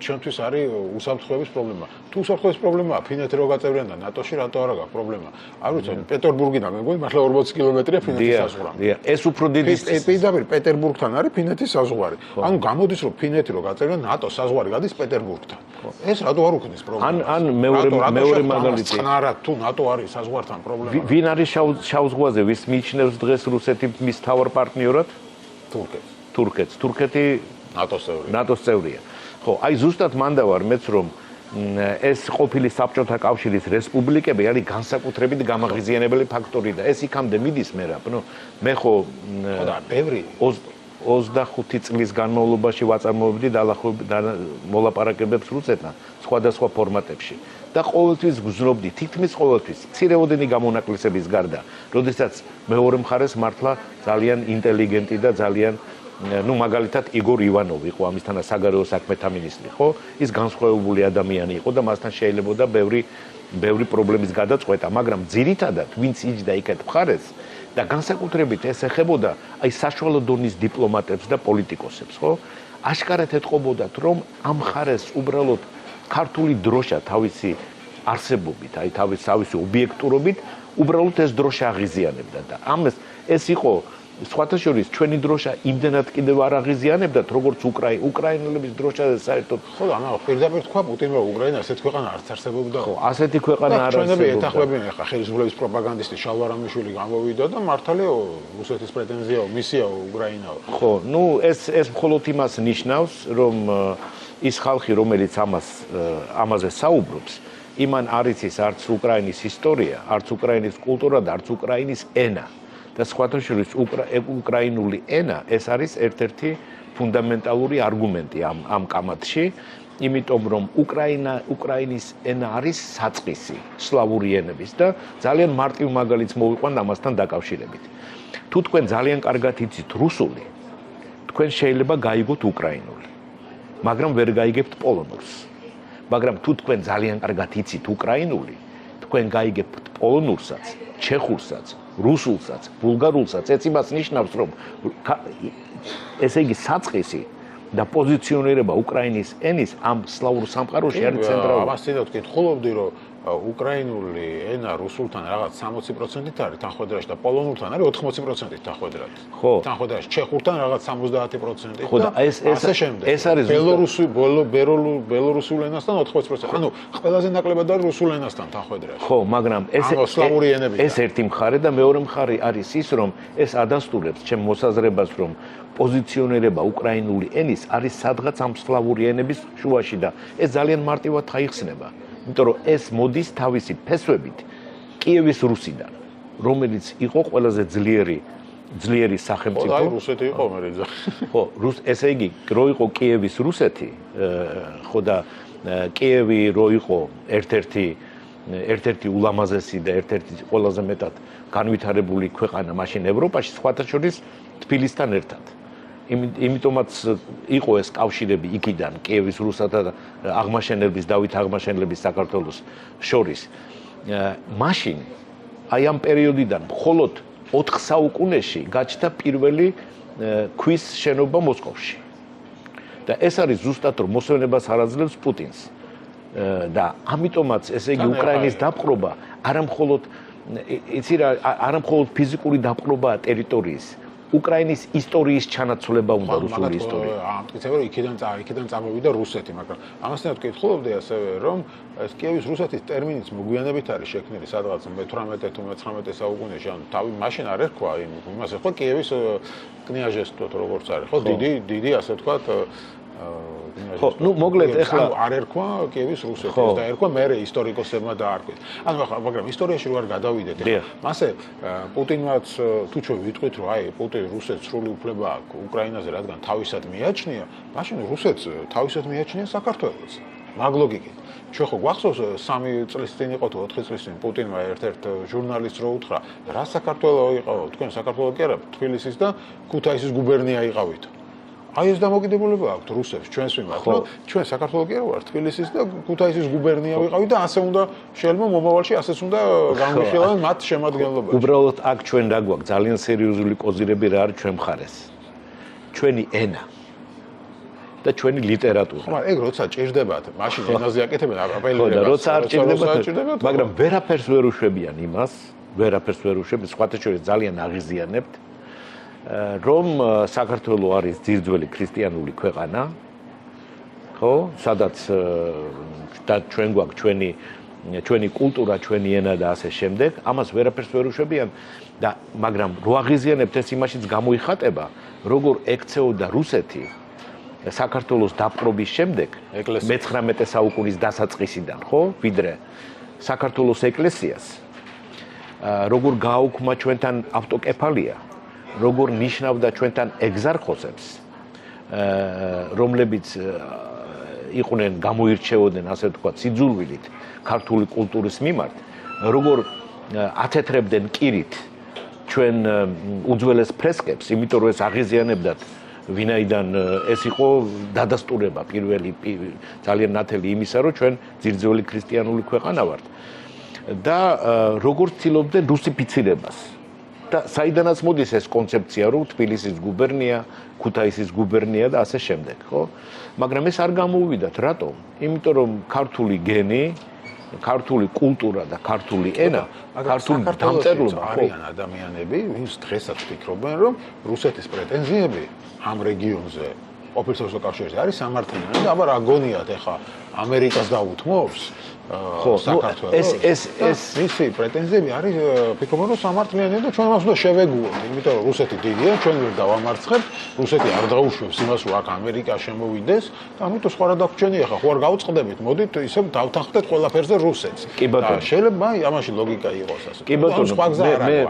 ჩვენთვის არის უსაფრთხოების პრობლემა. თუ უსაფრთხოების პრობლემაა, ფინეთი რო გაწევრიანდა ნატოში, რატო არა გაქვს პრობლემა? არ ვიცი, პეტერბურგიდან მეგონი, მართლა 40 კილომეტრია ფინეთის საზღვარი. ეს უფრო დიდი პირდაპირ პეტერბურგთან არის ფინეთის საზღვარი. ანუ გამოდის, რომ ფინეთი რო გაწევრიანდა ნატოს საზღვარი გადის პეტერბურგთან. ეს რატო არ უქმნის პრობლემას? ან მეორე მაგალითი. წყნარად თუ ნატო არის საზღვართან პრობლემა. ვინ არის შავ ზღვაზე, ვის მიიჩნევს დღეს რუსეთი მის თავარ პარტნიორად? თურქეთს. თურქეთი ნატოს წევრია. ხო, აი ზუსტად მან და ვარ მეც რომ ეს ყოფილი საბჭოთა კავშირის რესპუბლიკები არის განსაკუთრებით გამაღიზიანებელი ფაქტორი და ეს იქამდე მიდის მერაბ. მე ხო და ბევრი 25 წლის განმავლობაში ვაწარმოებდი მოლაპარაკებებს რუსეთთან სხვადასხვა ფორმატებში და ყოველთვის გრძნობდი, თითქმის ყოველთვის, მცირეოდენი გამონაკლისების გარდა, როდესაც მეორე მხარეს მართლა ძალიან ინტელიგენტი და ძალიან ну მაგალითად იგორ ივანოვი იყო ამისთანა საგარეო საქმეთა მინისტრი, ხო? ის განსხვავებული ადამიანი იყო და მასთან შეიძლებოდა ბევრი პრობლემის გადაწყვეტა, მაგრამ ძირითადად ვინც იჯდა იქეთ მხარეს და განსაკუთრებით ეს ეხებოდა აი საშუალო დონის დიპლომატებს და პოლიტიკოსებს, ხო? აშკარად ეთყობოდათ, რომ ამ მხარეს უბრალოდ ქართული დროშა თავისი არსებობით, აი თავისი ობიექტურობით, უბრალოდ ეს დროშა აღიზიანებდა და ამას ეს იყო სხვათა შორის ჩვენი დროშა იმდენად კიდევ არ აღიზიანებდათ, როგორც უკრაინელების დროშა საერთოდ. ხო, ანუ პირდაპირ თქვა პუტინმა უკრაინა ასეთი ქვეყანა არც არსებობდა. ხო, ასეთი ქვეყანა არ არსებობდა. ჩვენები ეთახმებიან ახლა ხელისუფლების პროპაგანდისტი შალვარამიშვილი გამოვიდა და მართალია რუსეთის პრეტენზიაო, მისიაო უკრაინაო. ხო, ну ეს მხოლოდ იმას ნიშნავს, რომ ის ხალხი, რომელიც ამაზე საუბრობს, იმან არ იცის არც უკრაინის ისტორია, არც უკრაინის კულტურა და არც უკრაინის ენა. და სხვათა შორის უკრაინული ენა ეს არის ერთ-ერთი ფუნდამენტალური არგუმენტი ამ კამათში, იმიტომ რომ უკრაინის ენა არის საწყისი სლავური ენების და ძალიან მარტივ მაგალითს მოვიყვანთ ამასთან დაკავშირებით. თუ თქვენ ძალიან კარგად იცით რუსული, თქვენ შეიძლება გაიგოთ უკრაინული, მაგრამ ვერ გაიგებთ პოლონურს. მაგრამ თუ თქვენ ძალიან კარგად იცით უკრაინული, თქვენ გაიგებთ პოლონურსაც, ჩეხურსაც, რუსულსაც, ბულგარულსაც, ეს იმას ნიშნავს, რომ ესე იგი საწყისი და პოზიციონირება უკრაინის ენის ამ სლავურ სამყაროში არის ცენტრალური. ამას წინათ კითხულობდი, რომ უკრაინული ენა რუსულთან რაღაც 60%-ით არის თანხმედრაში და პოლონურთან არის 80%-ით თანხმედრად. ხო. თანხმედრაში ჩეხურთან რაღაც 70%-ით. ხო და ეს არის ბელორუსულ ენასთან 80%. ანუ ყველაზე ნაკლებად არის რუსულ ენასთან თანხმედრაში. ხო, მაგრამ ეს ერთი მხარე და მეორე მხარე არის ის, რომ ეს ადასტურებს ჩემ მოსაზრებას, რომ პოზიციონირება უკრაინული ენის არის სადღაც ამ სლავური ენების შუაში და ეს ძალიან მარტივად ხაიხსნება. იმიტომ რომ ეს მოდის თავისი ფესვებით კიევის რუსიდან, რომელიც იყო ყველაზე ძლიერი სახელმწიფო. ხო, რუსეთი იყო მერე. ხო, ესე იგი, რო იყო კიევის რუსეთი, ხო და კიევი რო იყო ერთ-ერთი ულამაზესი და ერთ-ერთი ყველაზე მეტად განვითარებული ქვეყანა მაშინ ევროპაში, სხვათა შორის თბილისთან ერთად. იმიტომაც იყო ეს კავშირები იქიდან კიევის რუსათა და აღმაშენებლების დავით აღმაშენებლების საქართველოს შორის. მაშინ აი ამ პერიოდიდან მხოლოდ 4 საუკუნეში გაჩნდა პირველი ქვის შენობა მოსკოვში. და ეს არის ზუსტად რომ მოსვენებას არ აძლევს პუტინს. და ამიტომაც ესე იგი უკრაინის დაპყრობა არა მხოლოდ ფიზიკური დაპყრობაა ტერიტორიის, უკრაინის ისტორიის ჩანაცვლება უნდა რუსული ისტორია. ამტკიცება რომ იქიდან წამოვიდა რუსეთი, მაგრამ ამასთანავე ვკითხულობდი ასევე რომ ეს კიევის რუსეთის ტერმინიც მოგვიანებით არის შექმნილი სადღაც მე-18 თუ მე-19 საუკუნეში, ანუ თავი მაშინ არ ერქვა იმას ერქვა კიევის კნიაჟესტვად როგორც არის, ხო, დიდი ასე ვთქვათ ხო, ну მოკლედ ეხლა არ ერქვა კიევის რუსეთის და ერქვა მერე ისტორიკოსებმა დაარქვეს. ანუ ახლა მაგრამ ისტორიაში რო არ გადავიდეთ, მასე პუტინმაც თუ ჩვენ ვიტყვით რომ აი პუტინ რუსეთს სრული უფლება აქვს უკრაინაზე, რადგან თავისად მიაჩნია, მაშინ რუსეთს თავისად მიაჩნია საქართველოს. მაგ ლოგიკით. ჩვენ ხო გვახსოვს 3 წლის წინ იყო თუ 4 წლის წინ პუტინმა ერთ-ერთ ჟურნალისტს რო უთხრა, რა საქართველო იყავ, თქვენ საქართველო კი არა, თბილისის და ქუთაისის გუბერნია იყავით. აი ეს დამოკიდებულება აქვს რუსებს ჩვენს მიმართ, რომ ჩვენ საქართველოს კი არ ვართ, თბილისის და ქუთაისის გუბერნია ვიყავით და ასე უნდა შეიძლება მომავალში ასეც უნდა განვიხილავენ მათ შემადგენლობაში. უბრალოდ აქ ჩვენ რა გვაქვს ძალიან სერიოზული კოზირები რა არის ჩვენ მხარეს. ჩვენი ენა და ჩვენი ლიტერატურა. ხო, მაგრამ ეგ როცა ჭირდებათ, მაშინ ენაზე აკეთებენ აპელირებას. ხო, და როცა არ ჭირდებათ, მაგრამ ვერაფერს ვერ უშვებიან იმას, ვერაფერს ვერ უშვებთ, სხვათა შორის ძალიან აღიზიანებთ. რომ საქართველო არის ძირძველი ქრისტიანული ქვეყანა, ხო, სადაც და ჩვენ გვაქვს ჩვენი კულტურა, ჩვენი ენა და ასე შემდეგ, ამას ვერაფერს ვერ უშვებიან და მაგრამ რო აღიზიანებთ ეს იმაშიც გამოიხატება, როგორ ექცეოდა რუსეთი საქართველოს დაპყრობის შემდეგ, მე-19 საუკუნის დასაწყისიდან, ხო, ვიდრე საქართველოს ეკლესიას, როგორ გააუქმა ჩვენთან ავტოკეფალია, როგორ ნიშნავდა ჩვენთან ეგზარქოსებს, რომლებიც იყვნენ გამოირჩეოდნენ, ასე ვთქვათ, სიძულვილით ქართული კულტურის მიმართ, როგორ ათეთრებდნენ კირით ჩვენ უძველეს ფრესკებს, იმიტომ რომ ეს აღიზიანებდათ ვინაიდან ეს იყო დადასტურება პირველი ძალიან ნათელი იმისა, რომ ჩვენ ძირძველი ქრისტიანული ქვეყანა ვართ და როგორ ცდილობდნენ რუსიფიცირებას. და საიდანაც მოდის ეს კონცეფცია, რომ თბილისის გუბერნია, ქუთაისის გუბერნია და ასე შემდეგ, ხო? მაგრამ ეს არ გამოუვიდათ, რატომ? იმიტომ რომ ქართული გენი, ქართული კულტურა და ქართული ენა, ქართული დამწერლობა არიან ადამიანები, ვინც დღესაც ფიქრობენ, რომ რუსეთის პრეტენზიები ამ რეგიონზე, ყოფილ სოციალურ კავშირზე არის სამართლიანი და აბა რა გონიათ ეხა ამერიკას დაუთმობს საქართველოს. ეს მისი პრეტენზიები არის ფიქრობენ რომ სამართლიანი და ჩვენ მას უნდა შევეგუოთ, იმიტომ რომ რუსეთი დიდია, ჩვენ ვერ დავამარცხებთ, რუსეთი არ დაუშვებს იმას, რომ აქ ამერიკა შემოვიდეს და ამიტომ სხვა რა დაგვრჩენია ხა, ხო არ გავწყდებით, მოდით ისე დავთანხმდეთ ყველაფერზე რუსეთს. კი ბატონო, შეიძლება ამაში ლოგიკა იყოს ასე. კი ბატონო,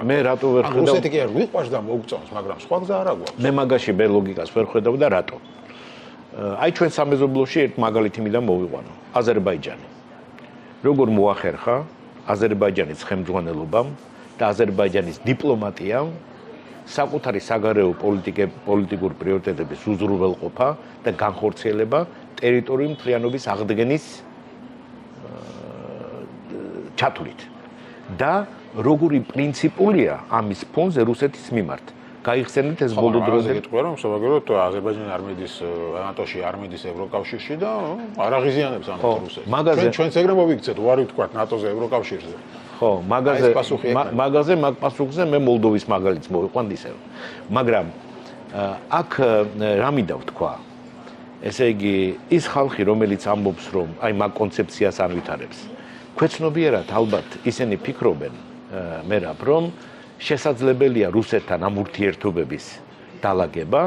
მე რატო ვერ ხედავ? რუსეთი კი არ ვიყვარს და მოგწონს, მაგრამ სხვა გზა არ აქვს. მე მაგაში მე ლოგიკას ვერ ხედავ და რატო? აი ჩვენ სამეზობლოში ერთ მაგალითი მინდა მოვიყვანო. აზერბაიჯანი. როგორ მოახერხა აზერბაიჯანის ხელმძღვანელობამ და აზერბაიჯანის დიპლომატიამ საკუთარი საგარეო პოლიტიკურ პრიორიტეტების უზრუნველყოფა და განხორციელება ტერიტორიული მთლიანობის აღდგენის ჩათვლით. და როგორი პრინციპულია ამის ფონზე რუსეთის მიმართ. გაიხსენეთ ეს ბოლო დროზე. გეტყვი რომ საბაგეროთ აზერბაიჯანი არ მიდის ნატოში, არ მიდის ევროკავშირში და არ აღიზიანებს ამ რუსეთს. ჩვენც ეგრე მოვიქცეთ, უარი ვთქვათ ნატოზე, ევროკავშირზე. ხო, მაგაზე მაგ პასუხზე მე მოლდოვის მაგალითს მოვიყვანთ ისევ. მაგრამ აქ რა მინდა ვთქვა? ესე იგი, ის ხალხი, რომელიც ამბობს, რომ აი მაგ კონცეფციას ანვითარებს, ქვეცნობიერად ალბათ ისინი ფიქრობენ, მერაბ, რომ შესაძლებელია რუსეთთან ამ ურთიერთობების დალაგება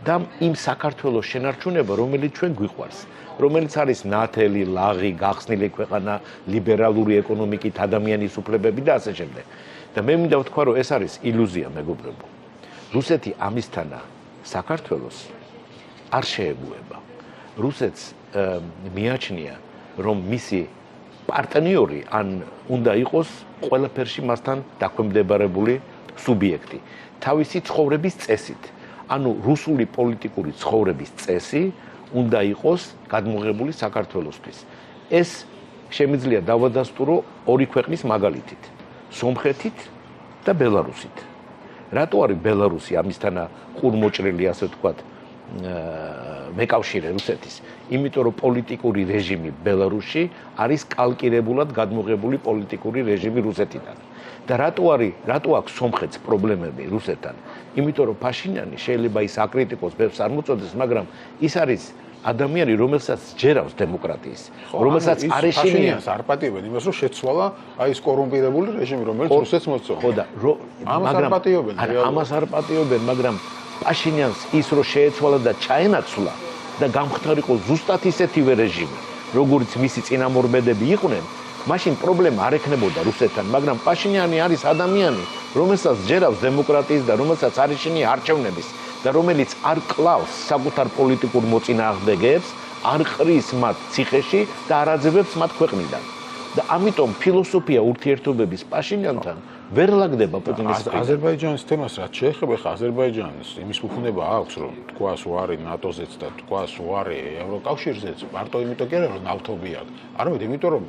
და იმ საქართველოს შენარჩუნება, რომელიც ჩვენ გვიყვარს, რომელიც არის ნათელი, ლაღი, გახსნილი ქვეყანა, ლიბერალური ეკონომიკით, ადამიანის უფლებები და ასე შემდეგ. და მე მინდა ვთქვა, რომ ეს არის ილუზია, მეგობრებო. რუსეთი ამისთანა საქართველოს არ შეეგუება. რუსეთს მიაჩნია, რომ მისი პარტნიორი ან უნდა იყოს ყველაფერში მასთან დაქვემდებარებული სუბიექტი თავისი ცხოვრების წესით. ანუ რუსული პოლიტიკური ცხოვრების წესი უნდა იყოს გადმოღებული საქართველოსთვის. ეს შემიძლია დავადასტურო ორი ქვეყნის მაგალითით, სომხეთით და ბელარუსით. რატო არის ბელარუსი ამისთანა ყურმოჭრილი, ასე ვთქვათ, მეკავშირე რუსეთის? იმიტომ რომ პოლიტიკური რეჟიმი ბელარუსში არის კალკირებულად გადმოღებული პოლიტიკური რეჟიმი რუსეთიდან. და რატო აქვს სომხეთს პრობლემები რუსეთთან? იმიტომ რომ ფაშინიანი შეიძლება ის აკრიტიკოს, ბევრს არ მოწოდეს, მაგრამ ის არის ადამიანი, რომელსაც ჯერავს დემოკრატიის, რომელსაც არ ეშინია. არ პატიებენ იმას, რომ შეცვალა აი ეს კორუმპირებული რეჟიმი, რომელიც რუსეთს მოწონს. ხო და ამას არ პატიებენ, მაგრამ პაშინიანს ის რო შეეცვალა და ჩაენაცვლა და გამختارიყო ზუსტად ისეთივე რეჟიმი, როგორც მისი წინამორბედები იყვნენ, მაშინ პრობლემა არ ექნებოდა რუსეთთან, მაგრამ პაშინიანი არის ადამიანი, რომელსაც ჯერავს დემოკრატიის და რომელსაც არ ეშინია არჩევნების და რომელიც არ კლავს საკუთარ პოლიტიკურ მოწინააღმდეგეებს, არ ყრის მათ ციხეში და არ აძევებს მათ ქვეყნიდან. და ამიტომ ფილოსოფია ურთიერთობების პაშინიანთან ვერ ლაგდება პუტინის წინ. აზერბაიჯანის თემას რაც შეეხება, ხა აზერბაიჯანს იმის უფუნება აქვს, რომ თქვას უარი ნატოზეც და თქვას უარი ევროკავშირზეც, მარტო იმიტომ კი არა, რომ ნავთობი აქვს. არამედ იმიტომ, რომ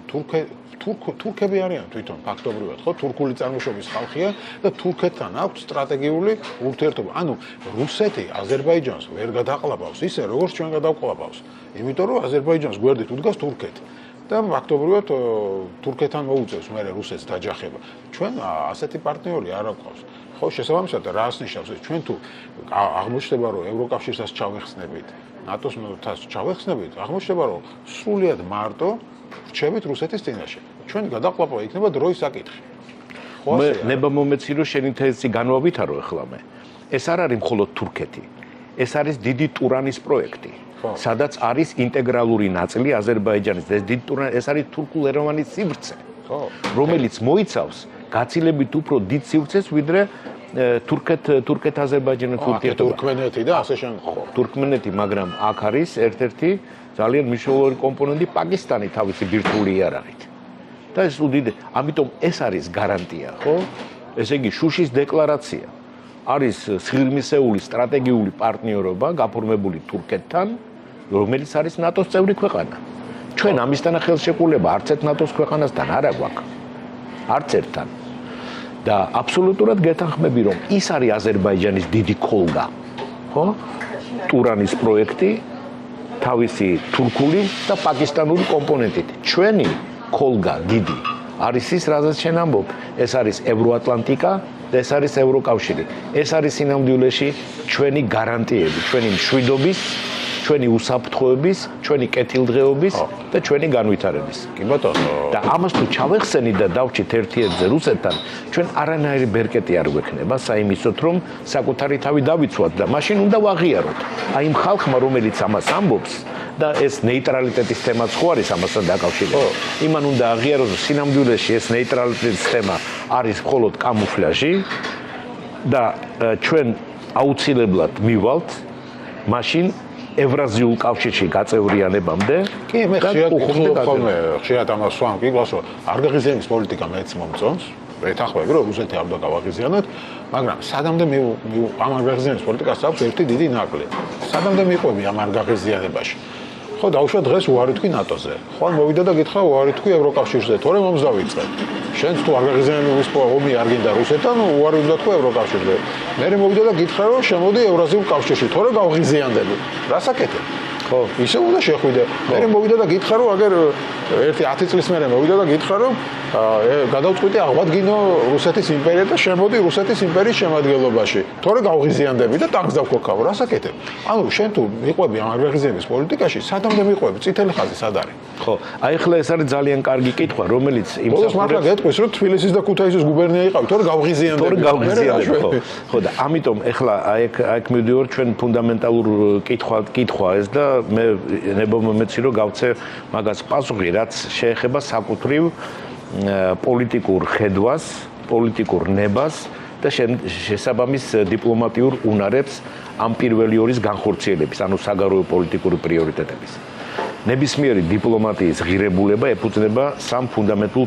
თურქები არიან თვითონ ფაქტობრივად, ხო, თურქული წარმოშობის ხალხია და თურქეთთან აქვს სტრატეგიული ურთიერთობა. ანუ რუსეთი აზერბაიჯანს ვერ გადაყლაპავს ისე, როგორც ჩვენ გადავყლაპავს. იმიტომ, რომ აზერბაიჯანს გვერდით უდგას თურქეთი. და ფაქტობრივად თურქეთთან მოუწევს მე რუსეთს დაჯახება. ჩვენ ასეთი პარტნიორი არ აქვს. ხო, შესაბამისად რას ნიშნავს ეს? ჩვენ თუ აღმოჩნდება, რომ ევროკავშირსაც ჩავეხსნებით, ნატოს ჩავეხსნებით, აღმოჩნდება, რომ სრულიად მარტო რჩებით რუსეთის წინაშე. ჩვენი გადაყლაპვა იქნება დროის საკითხი. ხო, მე ნება მომეცი, რომ შენი თეზი განვავითარო ახლა მე. ეს არ არის მხოლოდ თურქეთი. ეს არის დიდი ტურანის პროექტი. სადაც არის ინტეგრალური ნაწილი აზერბაიჯანის. ეს არის თურქულ-ერევანის სივრცე, რომელიც მოიცავს გაცილებით უფრო დიდ სივრცეს, ვიდრე თურქეთ-აზერბაიჯანის ურთიერთობა. თურქმენეთი და ასე შემდეგ. თურქმენეთი, მაგრამ აქ არის ერთ-ერთი ძალიან მნიშვნელოვანი კომპონენტი პაკისტანი თავისი ბირთვული იარაღით. და ეს უდიდე, ამიტომ ეს არის გარანტია, ხო? ესე იგი შუშის დეკლარაცია, არის სიღრმისეული სტრატეგიული პარტნიორობა გაფორმებული თურქეთთან, რომელიც არის ნატოს წევრი ქვეყანა. ჩვენ ამისთანა ხელშეკრულება არც ერთ ნატოს ქვეყანასთან არ აქვს. არც ერთთან. და აბსოლუტურად გეთანხმები, რომ ის არის აზერბაიჯანის დიდი ქოლგა. ხო? ტურანის პროექტი თავისი თურქული და პაკისტანური კომპონენტით. ჩვენი ქოლგა დიდი არის ის, რაზეც შენ ამბობ, ეს არის ევროატლანტიკა და ეს არის ევროკავშირი. ეს არის სინამდვილეში ჩვენი გარანტიები, ჩვენი მშვიდობის, ჩვენი უსაფრთხოების, ჩვენი კეთილდღეობის და ჩვენი განვითარების. კი ბატონო. და ამას თუ ჩავეხსენით და დავჭით ერთ-ერთზე რუსეთთან, ჩვენ არანაირი ბერკეტი არ გვექნება საიმისოთ, რომ საკუთარი თავი დავიცვათ და მაშინ უნდა ვაღიაროთ. აი იმ ხალხმა, რომელიც ამას ამბობს და ეს ნეიტრალიტეტის თემაც ხო არის ამასთან დაკავშირებული. იმან უნდა აღიაროს, რომ სინამდვილეში ეს ნეიტრალიტეტის თემა არის მხოლოდ კამუფლაჟი და ჩვენ აუცილებლად მივალთ მაშინ ევრაზიულ კავშირში გაწევრიანებამდე. კი, მე ხშირად ამას ვამბობ, გიგოს რომ არ გაღიზიანებს პოლიტიკა მეც მომწონს. ეთანხმები რომ რუსეთი არ უნდა გავაღიზიანოთ, მაგრამ სადამდე ამ არ გაღიზიანებს პოლიტიკას აქვს ერთი დიდი ნაკლი. სადამდე მიყვები ამ არ გაღიზიანებაში. ხო, დავუშვათ დღეს უარი თქვი ნატოზე. ხო, მოვიდა და გითხრა უარი თქვი ევროკავშირზე, თორემ ომს დავიწყებ. შენც თუ არ გაღიზიანების ომი არ გინდა რუსეთთან, უარი უნდა თქვი ევროკავშირზე. მე მოვიდა და გითხრა რომ შემოდი ევრაზიულ კავშირში, თორე გავღიზიანდები. რას აკეთებ? ხო, ისე უნდა შეხვიდე. მე მოვიდა და გითხრა რომ აგერ 10 წლის მერე მოვიდა და გითხრა რომ გადავწყვიტე აღვადგინო რუსეთის იმპერია და შემოდი რუსეთის იმპერიის შემადგენლობაში. თორე გავღიზიანდები და ტანკს დავქოქავ. რას აკეთებ? ანუ შენ თუ მიყვები ამ აღიზიანების პოლიტიკაში, სადამდე მიყვები? წითელი ხაზი სად არის? ხო, აი ახლა ეს არის ძალიან კარგი კითხვა, რომელიც იმსახურებს მართლა გეტყვის რომ თბილისის და ქუთაისის გუბერნია იყავი, თორე გავღიზიანდები. თორე გავღიზიანდები, ხო. ხო და ამიტომ ახლა აი მივდივარ ჩვენ ფუნდამენტალურ კითხვა ეს და მე ნებომეცი რომ გავცე მაგას პასუხი, რაც შეეხება საკუთრივ პოლიტიკურ ხედვას, პოლიტიკურ ნებას და შესაბამის დიპლომატიურ უნარებს ამ პირველი ორის განხორციელების, ანუ საგარეო პოლიტიკური პრიორიტეტების. ნებისმიერი დიპლომატიის ღირებულება ეფუძნება სამ ფუნდამენტურ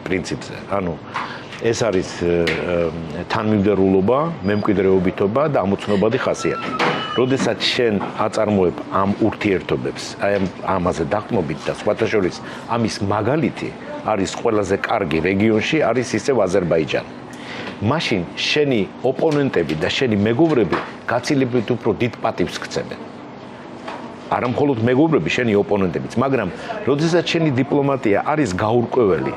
პრინციპზე. ანუ ეს არის თანმიმდევრულობა, მემკვიდრეობითობა და ამოცნობადი ხასიათი. როდესაც შენ აწარმოებ ამ ურთიერთობებს, აი ამაზე დაყრდნობით და სხვათა შორის ამის მაგალითი არის ყველაზე კარგი რეგიონში, არის ისევ აზერბაიჯანი. მაშინ შენი ოპონენტები და შენი მეგობრები გაცილებით უფრო დიდ პატივს ქცევენ. არა მხოლოდ მეგობრები, შენი ოპონენტებიც, მაგრამ როდესაც შენი დიპლომატია არის გაურკვეველი,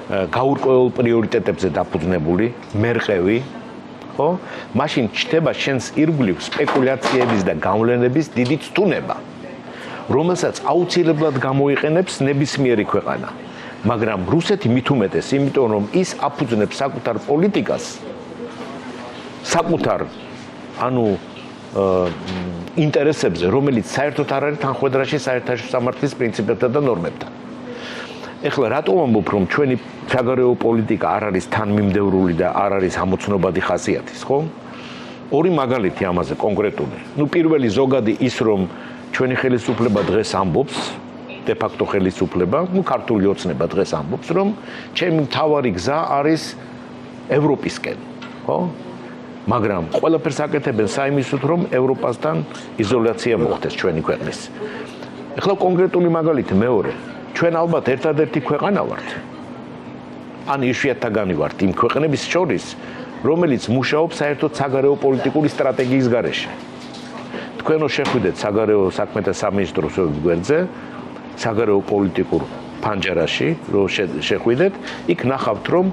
გაურკვეველ პრიორიტეტებზე დაფუძნებული, მერყევი, ხო? მაშინ ჩნდება შენს ირგვლივ სპეკულაციების და გავლენების დიდი ცდუნება, რომელსაც აუცილებლად გამოიყენებს ნებისმიერი ქვეყანა. მაგრამ რუსეთი მით უმეტეს, იმიტომ რომ ის აფუძნებს საკუთარ პოლიტიკას, საკუთარ ინტერესებზე, რომელიც საერთოდ არ არის თანხმდრაში საერთაშორისო სამართლის პრინციპებთან და ნორმებთან. ეხლა რატომ ვამბობ, რომ ჩვენი საგარეო პოლიტიკა არ არის თანმიმდევრული და არ არის ამოცნობადი ხასიათის, ხო? ორი მაგალითი ამაზე კონკრეტული. პირველი ზოგადი ის, რომ ჩვენი ხელისუფლება დღეს ამბობს, de facto ხელისუფლება, ქართული ოცნება დღეს ამბობს, რომ ჩემი მთავარი გზა არის ევროპისკენ, ხო? მაგრამ ყველაფერს აკეთებენ საიმისოდ, რომ ევროპასთან იზოლაცია მოხდეს ჩვენი ქვეყნის. ეხლა კონკრეტული მაგალითი მეორე. ჩვენ ალბათ ერთადერთი ქვეყანა ვართ. ან იშვიათთაგანი ვართ იმ ქვეყნების შორის, რომელიც მუშაობს საერთოდ საგარეო პოლიტიკური სტრატეგიის გარეშე. თქვენო შეხვიდეთ საგარეო საქმეთა სამინისტროს გვერდზე, საგარეო პოლიტიკურ ფანჯარაში, რომ შეხვიდეთ, იქ ნახავთ, რომ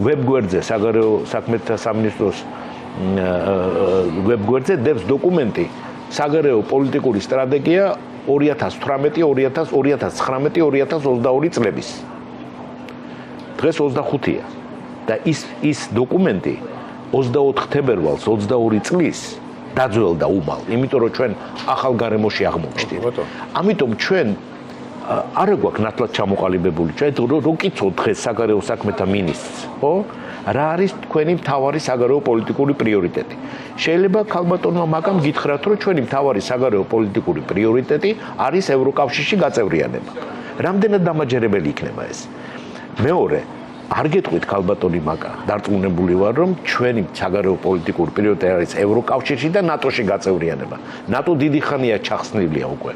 ვებგვერდზე საგარეო საქმეთა სამინისტროს ვებგვერდზე დევს დოკუმენტი საგარეო პოლიტიკური სტრატეგია 2018-2019-2022 წლების. დღეს 25-ია და ის დოკუმენტი 24 თებერვალს 22 წლის დაძველდა უმალ, იმიტომ რომ ჩვენ ახალ გარემოში აღმოჩნდით. ამიტომ ჩვენ არ გვაქვს ნათლად ჩამოყალიბებული, ჩვენ რო კითხოთ დღეს საგარეო საქმეთა მინისტრს, ხო? რა არის თქვენი მთავარი საგარეო პოლიტიკური პრიორიტეტი? შეიძლება ქალბატონმა მაგამ გითხრათ, რომ ჩვენი მთავარი საგარეო პოლიტიკური პრიორიტეტი არის ევროკავშირში გაწევრიანება. რამდენად დამაჯერებელი იქნება ეს? მეორე, არ გეტყვით ქალბატონი მაკა, დარწმუნებული ვარ, რომ ჩვენი საგარეო პოლიტიკური პრიორიტეტი არის ევროკავშირში და ნატოში გაწევრიანება. ნატო დიდი ხანია ჩახსნილია უკვე.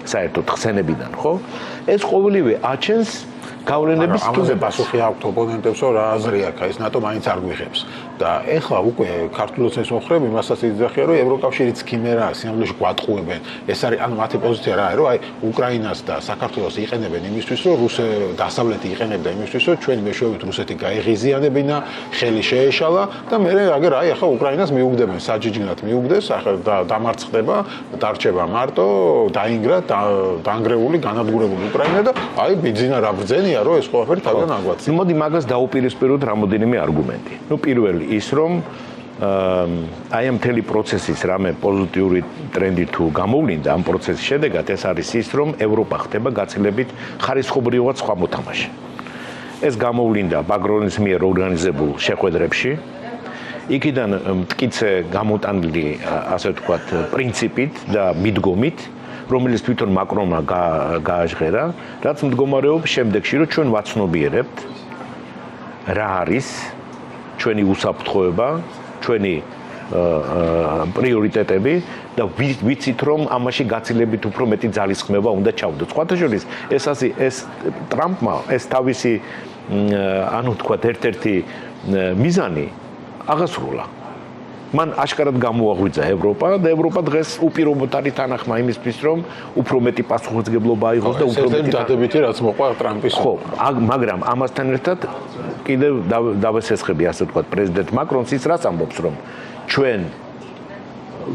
საერთოდ ხსენებიდან, ხო? ეს ყოველივე აჩენს გავლენების ამაზე პასუხი აქვთ ოპონენტებს, რომ რა აზრი აქვს, ეს ნატო მაინც არ გვიღებს. და ეხლა უკვე ქართულოს ეს მოხრები იმასაც იძახიან, რომ ევროკავშირიც ქიმერაა, სინამდვილეში გვატყუებენ. ეს არის ანუ მათი პოზიცია რა არის, რომ აი უკრაინას და საქართველოს იყენებენ იმისთვის, რომ დასავლეთი იყენებდა იმისთვის, რომ ჩვენი მეშვეობით რუსეთი გაიღიზიანებინა, ხელი შეეშალა და მე აგერ აი ახლა უკრაინას მიუგდებენ, საჯიჯნად მიუგდეს, ახლა დამარცხდება, დარჩება მარტო, დაინგრა, დაანგრეული, განადგურებული უკრაინა და აი ბიძინა რა ბრძენია, რომ ეს ყველაფერი თავიდან აგვაცი. მოდი მაგას დაუპირისპიროთ რამოდენიმე არგუმენტი. პირველი ის რომ აი ამ მთელი პროცესის რამე პოზიტიური ტრენდი თუ გამოვლინდა ამ პროცესის შედეგად ეს არის ის რომ ევროპა ხდება გაცილებით ხარისხობრივად სხვა მოთამაშე. ეს გამოვლინდა ბაგრონის მიერ ორგანიზებულ შეხვედრებში. იქიდან მტკიცე გამოტანილი ასე ვთქვათ პრინციპით და მიდგომით რომელიც თვითონ მაკრონმა გააჟღერა, რაც მდგომარეობს შემდეგში რომ ჩვენ ვაცნობიერებთ რა არის ჩვენი უსაფრთხოება, ჩვენი პრიორიტეტები და ვიცით რომ ამაში გაცილებით უფრო მეტი ძალისხმევა უნდა ჩავდოთ. სხვათა შორის ეს ტრამპმა ეს თავისი ანუ თქვათ ერთ-ერთი მიზანი აღასრულა. მან აშკარად გამოაღვიძა ევროპა და ევროპა დღეს უპირობოდ არის თანახმა იმისთვის რომ უფრო მეტი პასუხისმგებლობა აიღოს და უფრო მეტი დადებითი რაც მოყვა ტრამპის. ხო, მაგრამ ამასთან ერთად კიდევ დავესესხები ასე ვთქვათ პრეზიდენტ მაკრონს ის რაც ამბობს რომ ჩვენ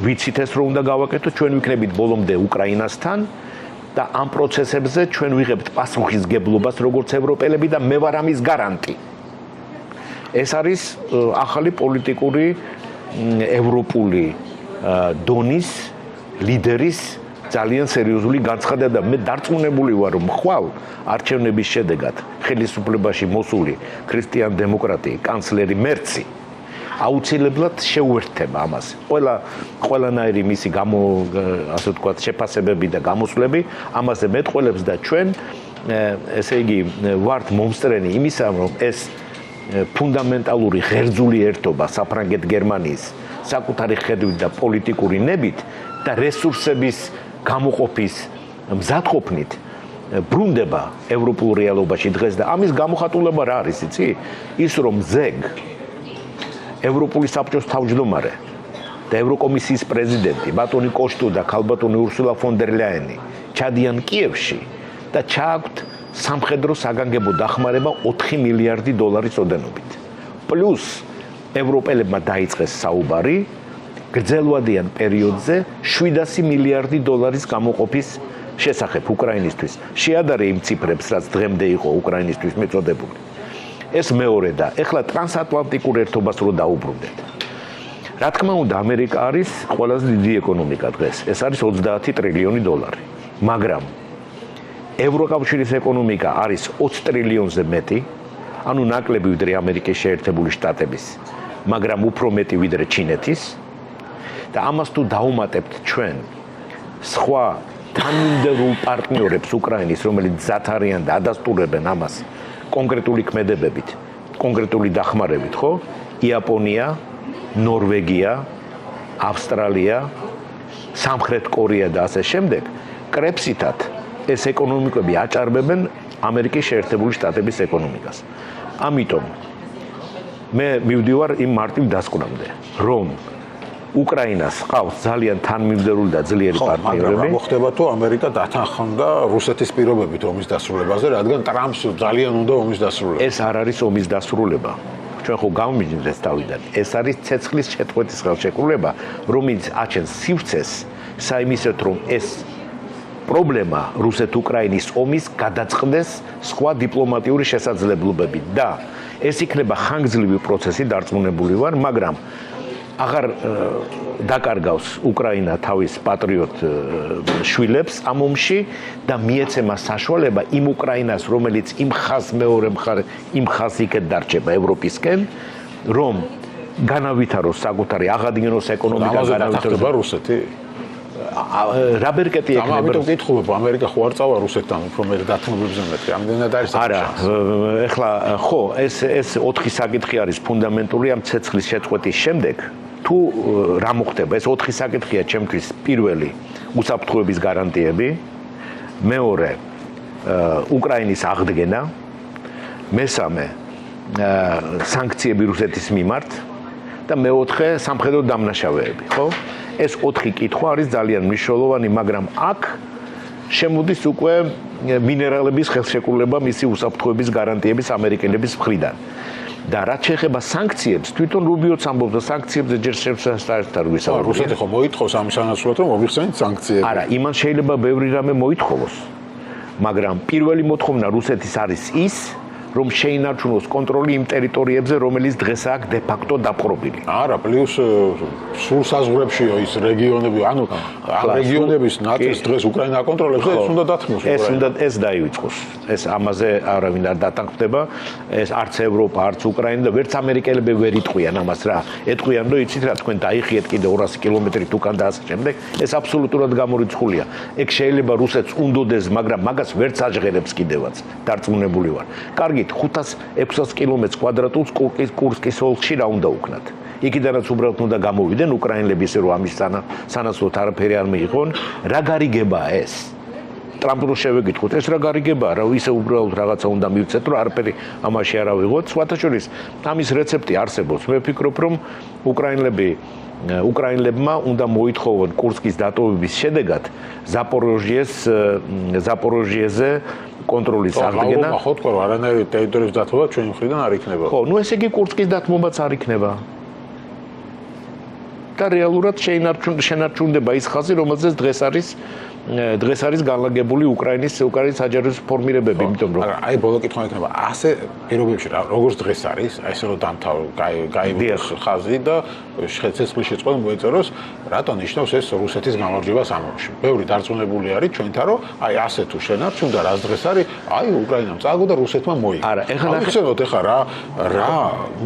ვიცით ეს რომ უნდა გავაკეთოთ, ჩვენ ვიქნებით ბოლომდე უკრაინასთან და ამ პროცესებზე ჩვენ ვიღებთ პასუხისმგებლობას როგორც ევროპელები და მე ვარ ამის გარანტი. ეს არის ახალი პოლიტიკური ევროპული დონის ლიდერის ძალიან სერიოზული განცხადება და მე დარწმუნებული ვარ რომ ხვალ არჩევნების შედეგად ხელისუფლებაში მოსული ქრისტიან-დემოკრატი კანცლერი მერცი აუცილებლად შეუერთდება ამას. ყველანაირი მისი ასე ვთქვათ შეფასებები და გამოსვლები ამაზე მეტყველებს და ჩვენ ესე იგი ვართ მომსწრენი იმისა რომ ეს ფუნდამენტალური ღერძული ერთობა საფრანგეთ-გერმანიის საკუთარი ხედვით და პოლიტიკური ნებით და რესურსების გამოყოფის მზადყოფნით ბრუნდება ევროპულ რეალობაში დღეს და ამის გამოხატულება რა არის იცი? ის რომ ზეგ ევროპული საბჭოს თავმჯდომარე და ევროკომისიის პრეზიდენტი ბატონი კოშტუ და ქალბატონი ურსულა ფონ დერ ლაიანი ჩადიან კიევში და ჩააქვთ სამხედრო საგანგებო დახმარება 4 მილიარდი დოლარის ოდენობით. პლუს ევროპელებმა დაიწყეს საუბარი გრძელვადიან პერიოდზე 700 მილიარდი დოლარის გამოყოფის შესახებ უკრაინისთვის. შეადარე იმ ციფრებს, რაც დღემდე იყო უკრაინისთვის მეწოდებული. ეს მეორე და ეხლა ტრანსატლანტიკურ ერთობას რო დაუბრუნდეთ. რა თქმა უნდა, ამერიკა არის ყველაზე დიდი ეკონომიკა დღეს. ეს არის 30 ტრილიონი დოლარი. მაგრამ ევროკავშირის ეკონომიკა არის 20 ტრილიონზე მეტი, ანუ ნაკლები ვიდრე ამერიკის შეერთებული შტატების, მაგრამ უფრო მეტი ვიდრე ჩინეთის და ამას თუ დაუმატებთ ჩვენ სხვა თანმიმდევრულ პარტნიორებს უკრაინის, რომელიც მზად არიან და ადასტურებენ ამას კონკრეტული ქმედებებით, კონკრეტული დახმარებით, ხო? იაპონია, ნორვეგია, ავსტრალია, სამხრეთ კორეა და ასე შემდეგ, კრებსითად ეს ეკონომიკები აჭარბებენ ამერიკის შეერთებული შტატების ეკონომიკას. ამიტომ მე მივდივარ იმ მარტივ დასკვნამდე, რომ უკრაინას ყავს ძალიან თანმიმდევრული და ძლიერი პარტნიორები. მაგრამ მოხდება თუ ამერიკა დათანხმდა რუსეთის პირობებით ომის დასრულებაზე, რადგან ტრამპს ძალიან უნდა ომის დასრულება. ეს არ არის ომის დასრულება. ჩვენ ხო გამომიჯნეთ ეს თავიდან. ეს არის ცეცხლის შეწყვეტის ხელშეკრულება, რომელიც აჩენს სივრცეს საიმისეთ, რომ ეს პრობლემა რუსეთ-უკრაინის ომის გადაწყდეს სხვა დიპლომატიური შესაძლებლობებით და ეს იქნება ხანგრძლივი პროცესი, დარწმუნებული ვარ, მაგრამ აღარ დაკარგავს უკრაინა თავის პატრიოტ შვილებს ამ ომში და მიეცემა საშუალება იმ უკრაინას, რომელიც იმ ხაზ მეორე მხარე, იმ ხაზ იქეთ დარჩება ევროპისკენ, რომ განავითაროს საკუთარი აღადგინოს ეკონომიკა, განავითაროს რუსეთი. რა ბერკეტი ექნება? ამიტომ კითხულობ, ამერიკა ხო არ წავა რუსეთთან უფრო მეტ დათმობებზე მეტი. ამდენად არის არა, ეხლა ხო, ეს 4 საკითხი არის ფუნდამენტური ამ ცეცხლის შეწყვეტის შემდეგ. თუ რა მოხდება, ეს 4 საკითხია ჩემთვის. პირველი, უსაფრთხოების გარანტიები, მეორე, უკრაინის აღდგენა, მესამე, სანქციები რუსეთის მიმართ და მეოთხე, სამხედრო დამნაშავეები, ხო? ეს 4 კითხვა არის ძალიან მნიშვნელოვანი, მაგრამ აქ შემოდის უკვე მინერალების ხელშეკრულება მისი უსაფრთხოების გარანტიების ამერიკელების მხრიდან. და რაც შეეხება სანქციებს, თვითონ რუბიოც ამბობს, სანქციებზე ჯერ საერთოდ არ ვისაუბრებთ. რუსეთი ხო მოითხოვს ამ სანაცვლოდ, რომ მოიხსენით სანქციები. არა, იმან შეიძლება ბევრი რამე მოითხოვოს, მაგრამ პირველი მოთხოვნა რუსეთის არის ის, რომ შეინარჩუნოს კონტროლი იმ ტერიტორიებზე, რომელიც დღესაა დე-ფაქტო დაპყრობილი. არა, პლუს სულ საზღვრებშიო ის რეგიონები, ანუ ამ რეგიონების ნაწილს დღეს უკრაინა აკონტროლებს და ეს უნდა დათმოს. ეს დაივიწყოს. ეს ამაზე არავინ არ დათანხმდება. ეს არც ევროპა, არც უკრაინა და ვერც ამერიკელები ვერ იტყვიან ამას რა. ეტყვიან, რომ იცით რა, თქვენ დაიხიეთ კიდე 200 კილომეტრი თუკან და ასე შემდეგ. ეს აბსოლუტურად გამორიცხულია. ეგ შეიძლება რუსეთს უნდოდეს, მაგრამ მაგას ვერც აჟღერებს კიდევაც. დარწმუნებული ვარ. კარგი 500-600 კილომეტრს კვადრატულს კურსკის ოლქში რა უნდა უკნათ. იქიდანაც უბრალოდ უნდა გამოვიდნენ უკრაინელები ისე რომ ამის სანაცვლოდ არაფერი არ მიიღონ. რა გარიგებაა ეს? ტრამპს შევეკითხოთ, ეს რა გარიგებაა, რა ისე უბრალოდ რაღაცა უნდა მივცეთ, რომ არაფერი ამაში არ ავიღოთ. სხვათა შორის, ამის რეცეპტი არსებობს. მე ვფიქრობ, რომ უკრაინელებმა უნდა მოითხოვონ კურსკის დატოვების შედეგად ზაპოროჟიეზე კონტროლის აღდგენა. ხო, თქო, არანაირი ტერიტორიის დათმობა ჩვენი მხრიდან არ იქნება. ხო, ну ესე იგი კურსკის დათმობაც არ იქნება. და რეალურად შენარჩუნდება ის ხაზი, რომელზეც დღეს არის განლაგებული უკრაინის საჯარო ფორმირებები, იმიტომ რომ აი ბოლო კითხვა იქნება, ასე პირობებში როგორც დღეს არის, აი ესე რომ დამთავრდა, გაიგოს ხაზი და ცეცხლის შეწყვეტა მოეწეროს, რატო ნიშნავს ეს რუსეთის გამარჯვებას ამ ომში? ბევრი დარწმუნებული არის ჩვენთან, რომ აი ასე თუ შენარჩუნდა, რაც დღეს არის, აი უკრაინამ წააგო და რუსეთმა მოიგო. არა, ეხლა ნახეთ ეხლა რა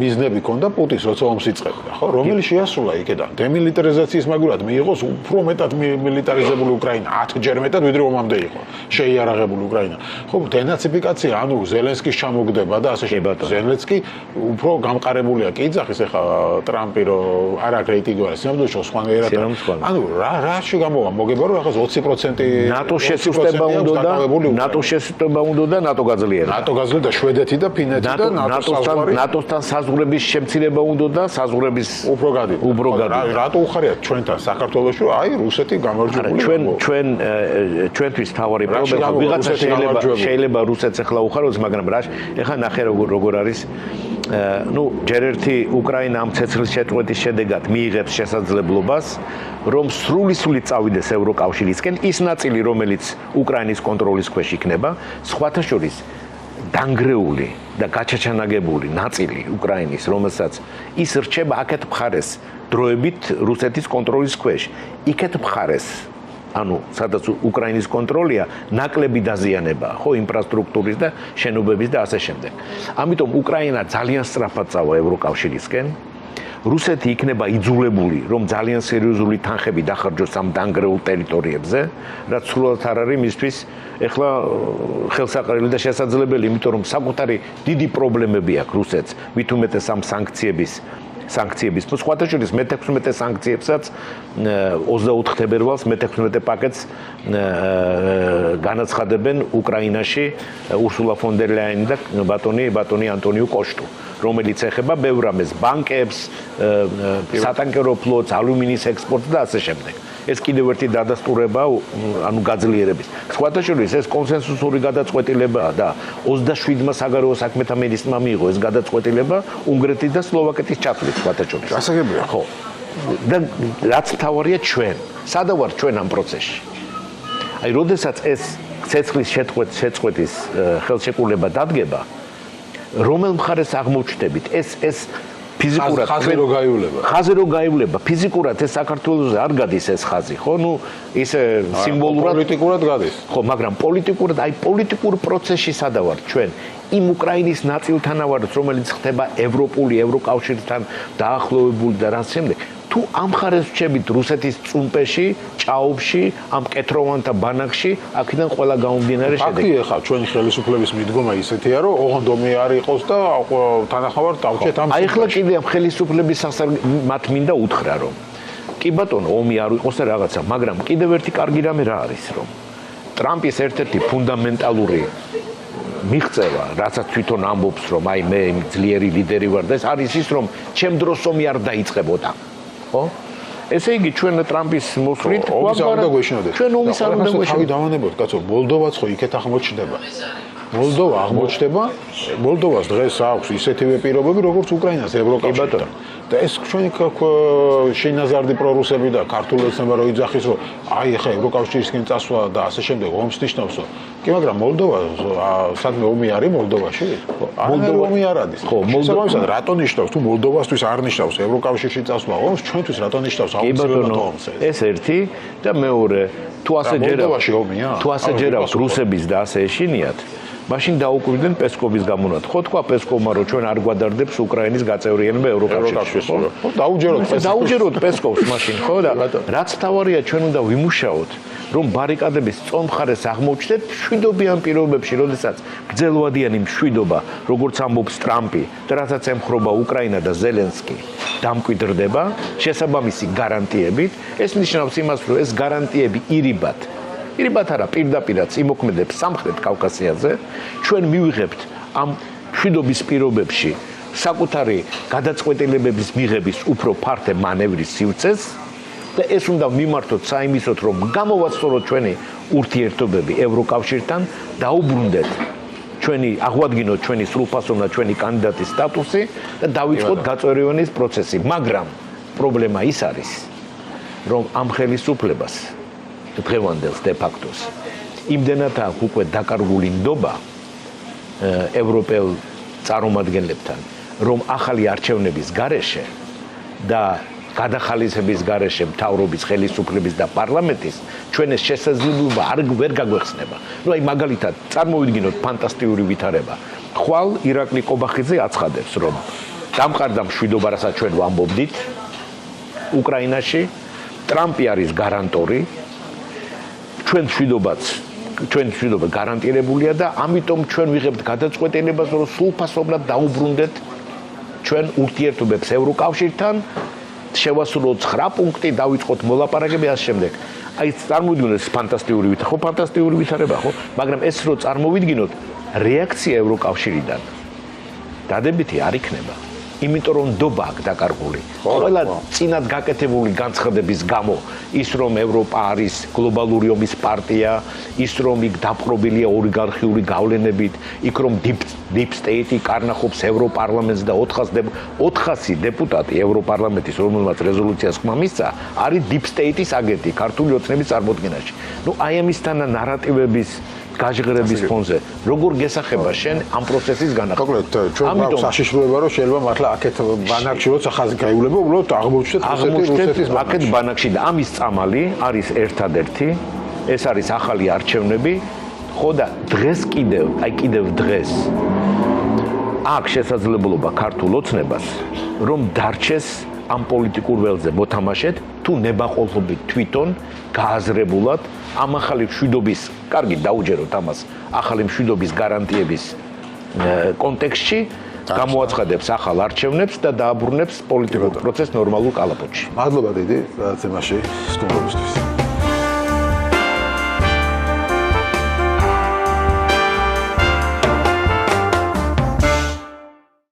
მიზნები ქონდა პუტინს, როცა ომს იწყებდა, ხო? რომელი შეასრულა იქედან? დემილიტარიზაციის მაგურად მიიღოს უფრო მეტად მილიტარიზებული უკრაინა. 10-ჯერ მეტად ვიდრე ომამდე იყო შეიარაღებული უკრაინა. ხო, დენაციფიკაცია, ანუ ზელენსკის ჩამოგდება და ასე შემდეგ. ზელენსკი უფრო გამყარებულია კი იძახის ეხა ტრამპი რომ არ აქვს რეიტინგი არა, სინამდვილეში სხვანაირად. ანუ რაში გამოვა? მოგება რომ ახლა 20% ნატოს შესუსტება უნდა და ნატოს შესუსტება უნდა და ნატო გაძლიერება. ნატო გაძლიერება და შვედეთი და ფინეთი და ნატოსთან საზღვრების შემცირება უნდა და საზღვრების უფრო გადი. რატო უხარიათ ჩვენთან საქართველოში რომ აი რუსეთი გამარჯვებული? ჩვენთვის თავარი პრობლემა ვიღაცა შეიძლება რუსეთს ახლა უხაროს, მაგრამ რა ეხლა ნახე როგორ არის. ну ჯერ ერთი უკრაინა ამ ცეცხლის შეწყვეტის შედეგად მიიღებს შესაძლებლობას, რომ სრული წავიდეს ევროკავშირისკენ ის ნაწილი, რომელიც უკრაინის კონტროლის ქვეშ იქნება, სხვათა შორის დანგრეული და გაჩაჩანაგებული ნაწილი უკრაინის, რომელსაც ის რჩება აქეთ მხარეს დროებით რუსეთის კონტროლის ქვეშ, იქეთ მხარეს ანუ სადაც უკრაინის კონტროლია, ნაკლები დაზიანება, ხო, ინფრასტრუქტურის და შენობების და ასე შემდეგ. ამიტომ უკრაინა ძალიან სწრაფად წავა ევროკავშირისკენ. რუსეთი იქნება იძულებული, რომ ძალიან სერიოზული თანხები დახარჯოს ამ დანგრეულ ტერიტორიებზე, რაც სრულად არ არის მისთვის ეხლა ხელსაყრელი და შესაძლებელი, იმიტომ რომ საკუთარი დიდი პრობლემები აქვს რუსეთს, მით უმეტეს ამ სანქციების სხვათა შორის მე-16 სანქციებსაც 24 თებერვალს მე-16 პაკეტს განაცხადებენ უკრაინაში ურსულა ფონ დერ ლაიანი და ბატონი ანტონიო კოშტუ, რომელიც ეხება ბევრ რამეს, ბანკებს, სატანკერო ფლოტს, ალუმინის ექსპორტს და ასე შემდეგ. ეს კიდევ ერთი დადასტურება, ანუ გაძლიერების. სხვათა შორის ეს კონსენსუსური გადაწყვეტილებაა და 27-მა საგარეო საქმეთა მინისტრმა მიიღო ეს გადაწყვეტილება უნგრეთის და სლოვაკეთის ჩათვლით სხვათა შორის. გასაგებია. ხო. და რაც თავარია ჩვენ. სადა ვარ ჩვენ ამ პროცესში? აი, როდესაც ეს ცეცხლის შეწყვეტის ხელშეკრულება დადგება, რომელ მხარეს აღმოჩნდებით? ეს ფიზიკურად ხაზი რო გაივლება, ფიზიკურად ეს საქართველოსზე არ გადის ეს ხაზი, ხო? ნუ ისე სიმბოლურად პოლიტიკურად გადის. ხო, მაგრამ პოლიტიკურად, აი პოლიტიკურ პროცესში სადა ვართ ჩვენ? იმ უკრაინის ნაწილთანა ვართ, რომელიც ხდება ევროპული, ევროკავშირთან დაახლოებული და რა შემდეგ. თუ ამ ხარეს ვჩებით რუსეთის წუმპეში, ჭაობში, ამ კეთროვანთა ბანაკში, აქედან ყველა გამომდინარე შედეგი. აქ ხა ჩვენი ხელისუფლების მიდგომა ისეთია, რომ ოღონდ ომი არ იყოს და თანახმად დავჭეთ ამ. აი ახლა კიდე ამ ხელისუფლების მათ მინდა უთხრა, რომ კი ბატონო, ომი არ იყოს და რაღაცა, მაგრამ კიდევ ერთი კარგი რამე რა არის, რომ ტრამპის ერთ-ერთი ფუნდამენტალური მიღწევა, რასაც თვითონ ამბობს, რომ აი მე ძლიერი ლიდერი ვარ და ეს არის ის, რომ ჩემ დროს ომი არ დაიწყებოდა. ხო? ესე იგი ჩვენ ტრამპის მოსვლით ომის არ უნდა გვეშინოდეთ. ჩვენ ომის არ უნდა თავი დავანებოთ, კაცო, მოლდოვაც ხო იქეთ აღმოჩნდება. მოლდოვა აღმოჩნდება, მოლდოვას დღეს აქვს ისეთივე პირობები, როგორც უკრაინას ევროკავშირთან. და ეს ჩვენი შინაზარდი პრორუსები და ქართული ოცნება რო იძახის, რომ აი ახლა ევროკავშირისკენ წასვლა და ასე შემდეგ ომს ნიშნავს, კი, მაგრამ მოლდოვა სადმე ომი არის მოლდოვაში? მოლდოვა ომი არ არის. ხო, მოლდოვასთან რატო ნიშნავს? თუ მოლდოვასთვის არ ნიშნავს ევროკავშირში წასვლა ომს, ჩვენთვის რატო ნიშნავს აუცილებლად ომს? ეს ერთი და მეორე, თუ ასე მოლდოვაში ომია? თუ ასე ჯერავთ რუსების და ასე ეშინიათ, მაშინ დაუკვირდნენ პესკოვის გამონად. ხო თქვა პესკოვმა, რომ ჩვენ არ გვადარდებს უკრაინის გაწევრიანება ევროკავშირში. ხო, დაუჯეროთ პესკოვს მაშინ, ხო და რაც თავარია ჩვენ უნდა ვიმუშაოთ, რომ ბარიკადების სწორ მხარეს აღმოჩნდეთ მშვიდობიან პირობებში, როდესაც გრძელვადიანი მშვიდობა, როგორც ამბობს ტრამპი და რასაც ემხრობა უკრაინა და ზელენსკი, დამკვიდრდება შესაბამისი გარანტიებით. ეს ნიშნავს იმას, რომ ეს გარანტიები ირიბად არა პირდაპირაც იმოქმედებს სამხრეთ კავკასიაზე, ჩვენ მივიღებთ ამ მშვიდობის პირობებში საკუთარი გადაწყვეტილებების მიღების უფრო ფართე მანევრის სივრცეს და ეს უნდა მიმართოთ საიმისოდ, რომ გამოვაცხოვროთ ჩვენი ურთიერთობები ევროკავშირთან, დაუბრუნდეთ აღვადგინოთ ჩვენი სრულფასოვნა ჩვენი კანდიდატის სტატუსი და დავიწყოთ გაწევრიანების პროცესი. მაგრამ პრობლემა ის არის, რომ ამ ხელისუფლებას დღევანდელს de facto-ს იმდენად აქვს უკვე დაკარგული ნდობა ევროპელ წარმომადგენლებთან, რომ ახალი არჩევნების გარეშე და გადახალისების გარეშე მთავრობის, ხელისუფლების და პარლამენტის ჩვენ ეს შესაძლებლობა ვერ გაგვეხსნება. ნუ აი მაგალითად წარმოვიდგინოთ ფანტასტიკური ვითარება. ხვალ ირაკლი ყობახიძე აცხადებს, რომ დამყარდა მშვიდობა, რასაც ჩვენ ვამბობდით უკრაინაში, ტრამპი არის გარანტორი, ჩვენ მშვიდობა გარანტირებულია და ამიტომ ჩვენ ვიღებთ გადაწყვეტილებას, რომ სრულფასოვნად დაუბრუნდეთ ჩვენ ურთიერთობებს ევროკავშირთან, შევასრულოთ 9 პუნქტი, დავიწყოთ მოლაპარაკება ამ შემდეგ. აი წარმოვიდგინოთ ეს ფანტასტიკური ვითარება, ხო? მაგრამ ეს რო წარმოვიდგინოთ, რეაქცია ევროკავშირიდან დადებითი არ იქნება. იმიტომ რომ ნდობა აქვს დაკარგული. ყველა წინათ გაკეთებული განცხადების გამო, ის რომ ევროპა არის გლობალური ომის პარტია, ის რომ იქ დაპყრობილია ოლიგარქიული გავლენებით, იქ რომ deep state-ი კარნახობს ევროპარლამენტს და 400 დეპუტატი ევროპარლამენტის, რომელმაც რეზოლუციას ხმა მისცა, არის deep state-ის აგენტი ქართული ოცნების წარმოდგენაში. ნუ აი ამისთანა ნარატივების გაჟღერების ფონზე როგორ გესახება შენ ამ პროცესის განახლება? მოკლედ ჩვენ გვაქვს საშიშროება, რომ შეიძლება მართლა აქეთ ბანაკში როცა ხაზი გაივლება, უბრალოდ აღმოჩნდეთ რუსეთის აქეთ ბანაკში და ამის წამალი არის ერთადერთი, ეს არის ახალი არჩევნები, ხო და დღეს კიდევ დღეს აქვს შესაძლებლობა ქართულ ოცნებას, რომ დარჩეს ამ პოლიტიკურ ველზე მოთამაშეთ, თუ ნებაყოფლობით თვითონ გააზრებულად ამ ახალი მშვიდობის, კარგი დაუჯეროთ ამას, ახალი მშვიდობის გარანტიების კონტექსტში გამოაცხადებს ახალ არჩევნებს და დააბრუნებს პოლიტიკურ პროცესს ნორმალურ კალაპოტში. მადლობა დიდი, რაც იმაში სტუმრობისთვის.